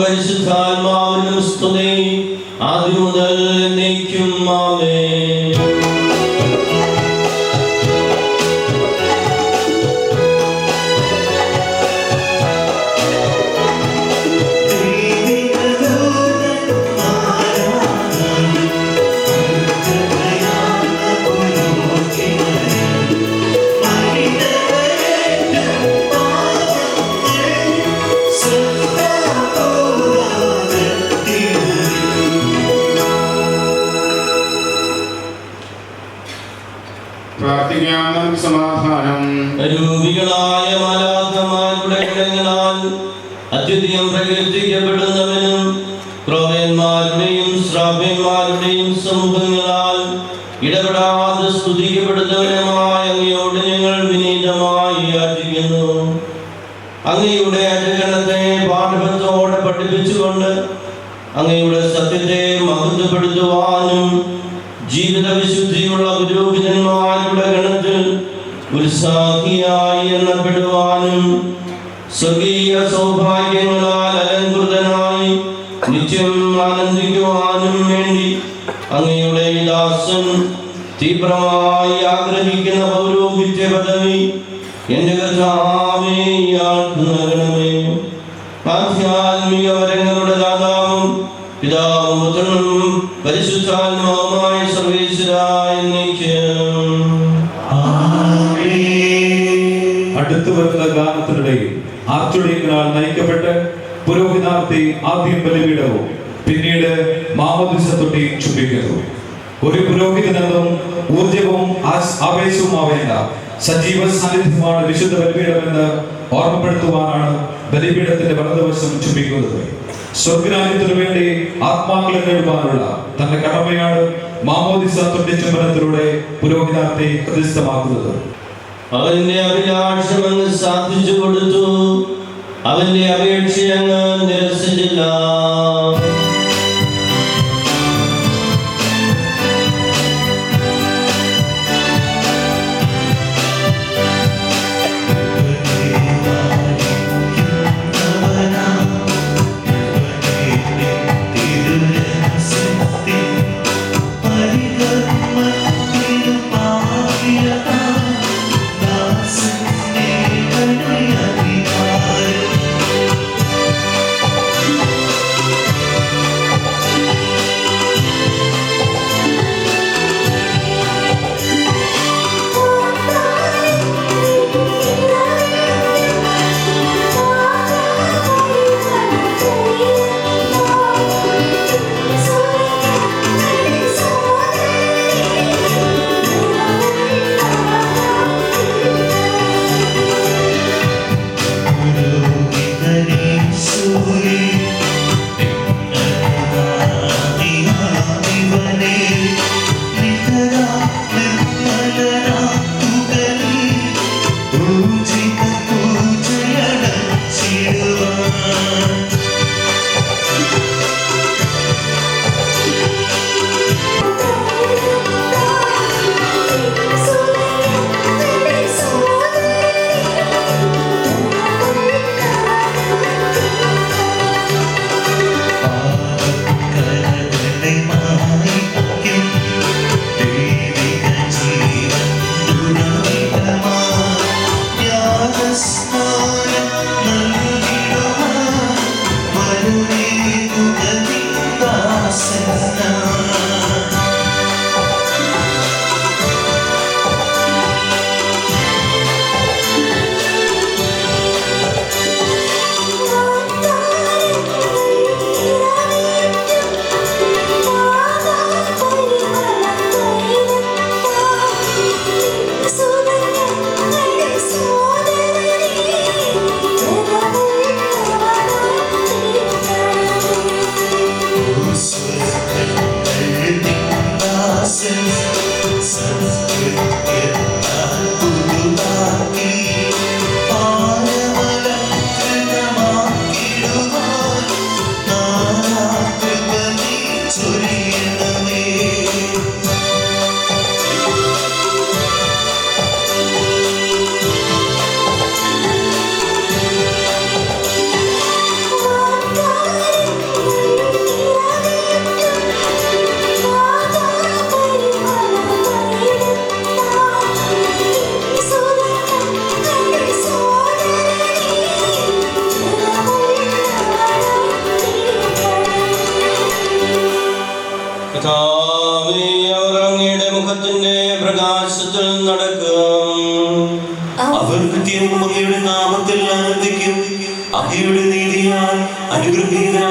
പരിശുദ്ധാത്മാവിനും സ്തുതി ആദ്യം മുതൽ എന്നേക്കും ആമേൻ. പ്രാർത്ഥിക്കാം. നമുക്ക് സമാധാനം. രൂപികളായ മാലാഖമാരുടെ ഇടങ്ങളാൽ അത്യുധികം പ്രകീർത്തിക്കപ്പെടുന്നവനും ക്രോവന്മാരുടെയും ശ്രാവ്യന്മാരുടെയും സമൂഹങ്ങളാൽ ഇടപെടാതെ സ്തുതിക്കപ്പെടുന്നവനുമായ അങ്ങയോട് ഞങ്ങൾ വിനീതമായി യാചിക്കുന്നു. അങ്ങയുടെ അനുകരണത്തെ പാഠപത്തോടെ പഠിപ്പിച്ചുകൊണ്ട് അങ്ങയുടെ സത്യത്തെ മഹത്വപ്പെടുത്തുവാനും ജീവിത വിശുദ്ധിയുള്ള പുരോഹിതന്മാരുടെ ഗണത്തിൽ ഉത്സാഹിയായി എണ്ണപ്പെടുവാനും സ്വർഗീയ സൗഭാഗ്യങ്ങളാൽ അലങ്കൃതനായി നിത്യം ആനന്ദിക്കുവാനും വേണ്ടി അങ്ങയുടെ ദാസൻ തീവ്രമായി ആഗ്രഹിക്കുന്ന പൗരോഹിത്യ പദവി എന്റെ കർത്താവേ ഇയാൾക്ക് നൽകണമേ. ആധ്യാത്മിക വരങ്ങളുടെ ദാതാവും പിതാവും പുത്രനും പരിശുദ്ധാത്മാവുമായ സർവേശ്വരായ അടുത്തു വരുന്ന ഗാനത്തിനിടയിൽ ആർച്ചുടിയങ്ങളാൽ നയിക്കപ്പെട്ട് പുരോഹിതാർത്ഥി ആദ്യം ബലിപീഠവും പിന്നീട് മാമോദിസ തൊട്ടിയും ചുംബിക്കുന്നു. ഒരു പുരോഹിതനെന്നും ഊർജവും ആവേശവുമാവേണ്ട സജീവ സാന്നിധ്യമാണ് വിശുദ്ധ ബലിപീഠമെന്ന് ഓർമ്മപ്പെടുത്തുവാനാണ് ബലിപീഠത്തിന്റെ വലതുവശം ചുംബിക്കുന്നത്. സ്വർഗരാജ്യത്തിനു വേണ്ടി ആത്മാക്കളെ നേടുവാനുള്ള തന്റെ കടമയാണ് മാമോദിസ തൊട്ടി ചുംബനത്തിലൂടെ പുരോഹിതാർത്ഥി പ്രതിഷ്ഠമാക്കുന്നത്. അവന്റെ അഭിലാഷം അങ്ങ് സാധിച്ചു കൊടുത്തു. അവന്റെ അപേക്ഷ അങ്ങ് നിരസിച്ചില്ല.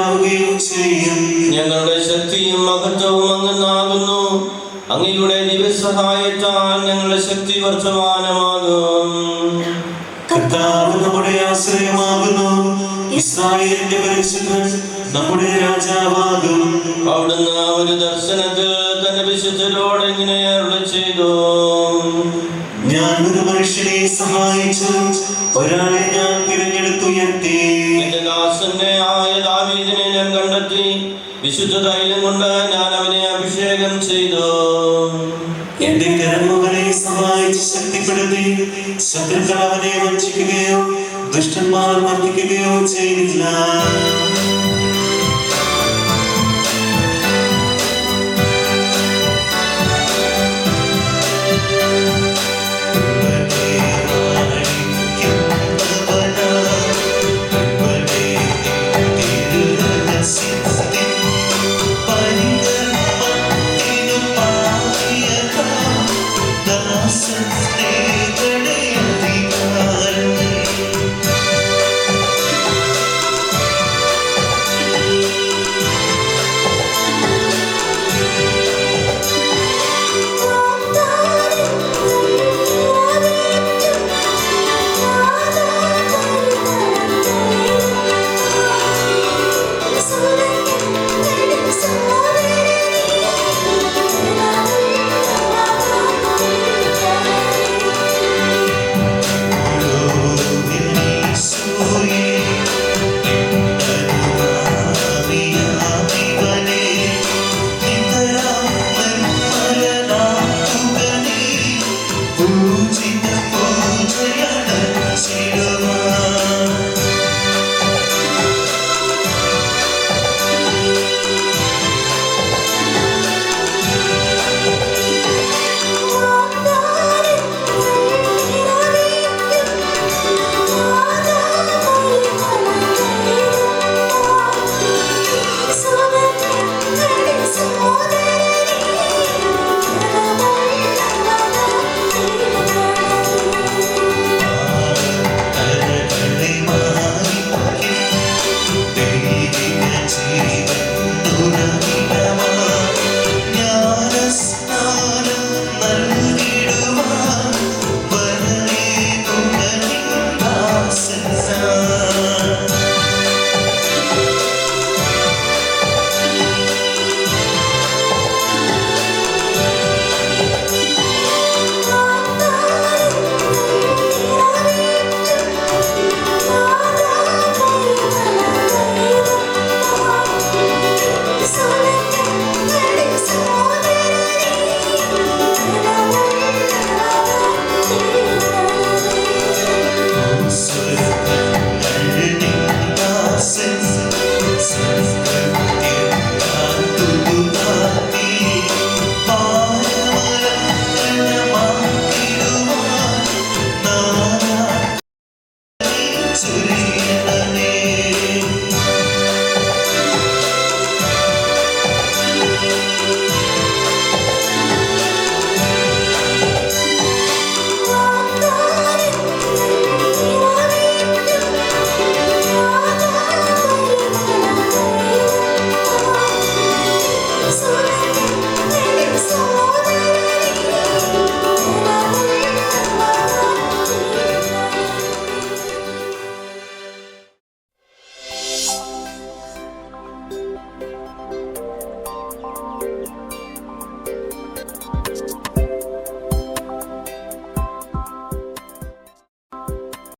മാറിയാവുകയും ചെയ്യും. ഞങ്ങളുടെ ശക്തിയും മഹത്വവും അങ്ങാകുന്നു. അങ്ങയുടെ ദിവസഹായത്താൽ ഞങ്ങളുടെ ശക്തി വർദ്ധമാനമാകും. കർത്താവ് നമ്മുടെ ആശ്രയമാകുന്നു. ഇസ്രായേലിന്റെ പരിശുദ്ധൻ നമ്മുടെ രാജാവാകും. അവിടുന്ന് ഒരു ദർശനത്തിൽ തന്റെ വിശുദ്ധരോട് ഇങ്ങനെ അരുളി ചെയ്തു: ഞാൻ ഒരു മനുഷ്യനെ സഹായിച്ചു, ഒരാളെ ഞാൻ തിരഞ്ഞെടുത്തുയർത്തി. എന്റെ ദാസന്റെ ആയ ദാവീദിനെ ഞാൻ കണ്ടെത്തി, വിശുദ്ധ തൈലം കൊണ്ട് ഞാൻ അവനെ അഭിഷേകം ചെയ്തു. എന്റെ കരമുകളെ സഹായിച്ച് ശക്തിപ്പെടുത്തി. ശത്രുക്കൾ അവനെ വഞ്ചിക്കുകയോ ദുഷ്ടന്മാർ മർദ്ദിക്കുകയോ ചെയ്തില്ല. So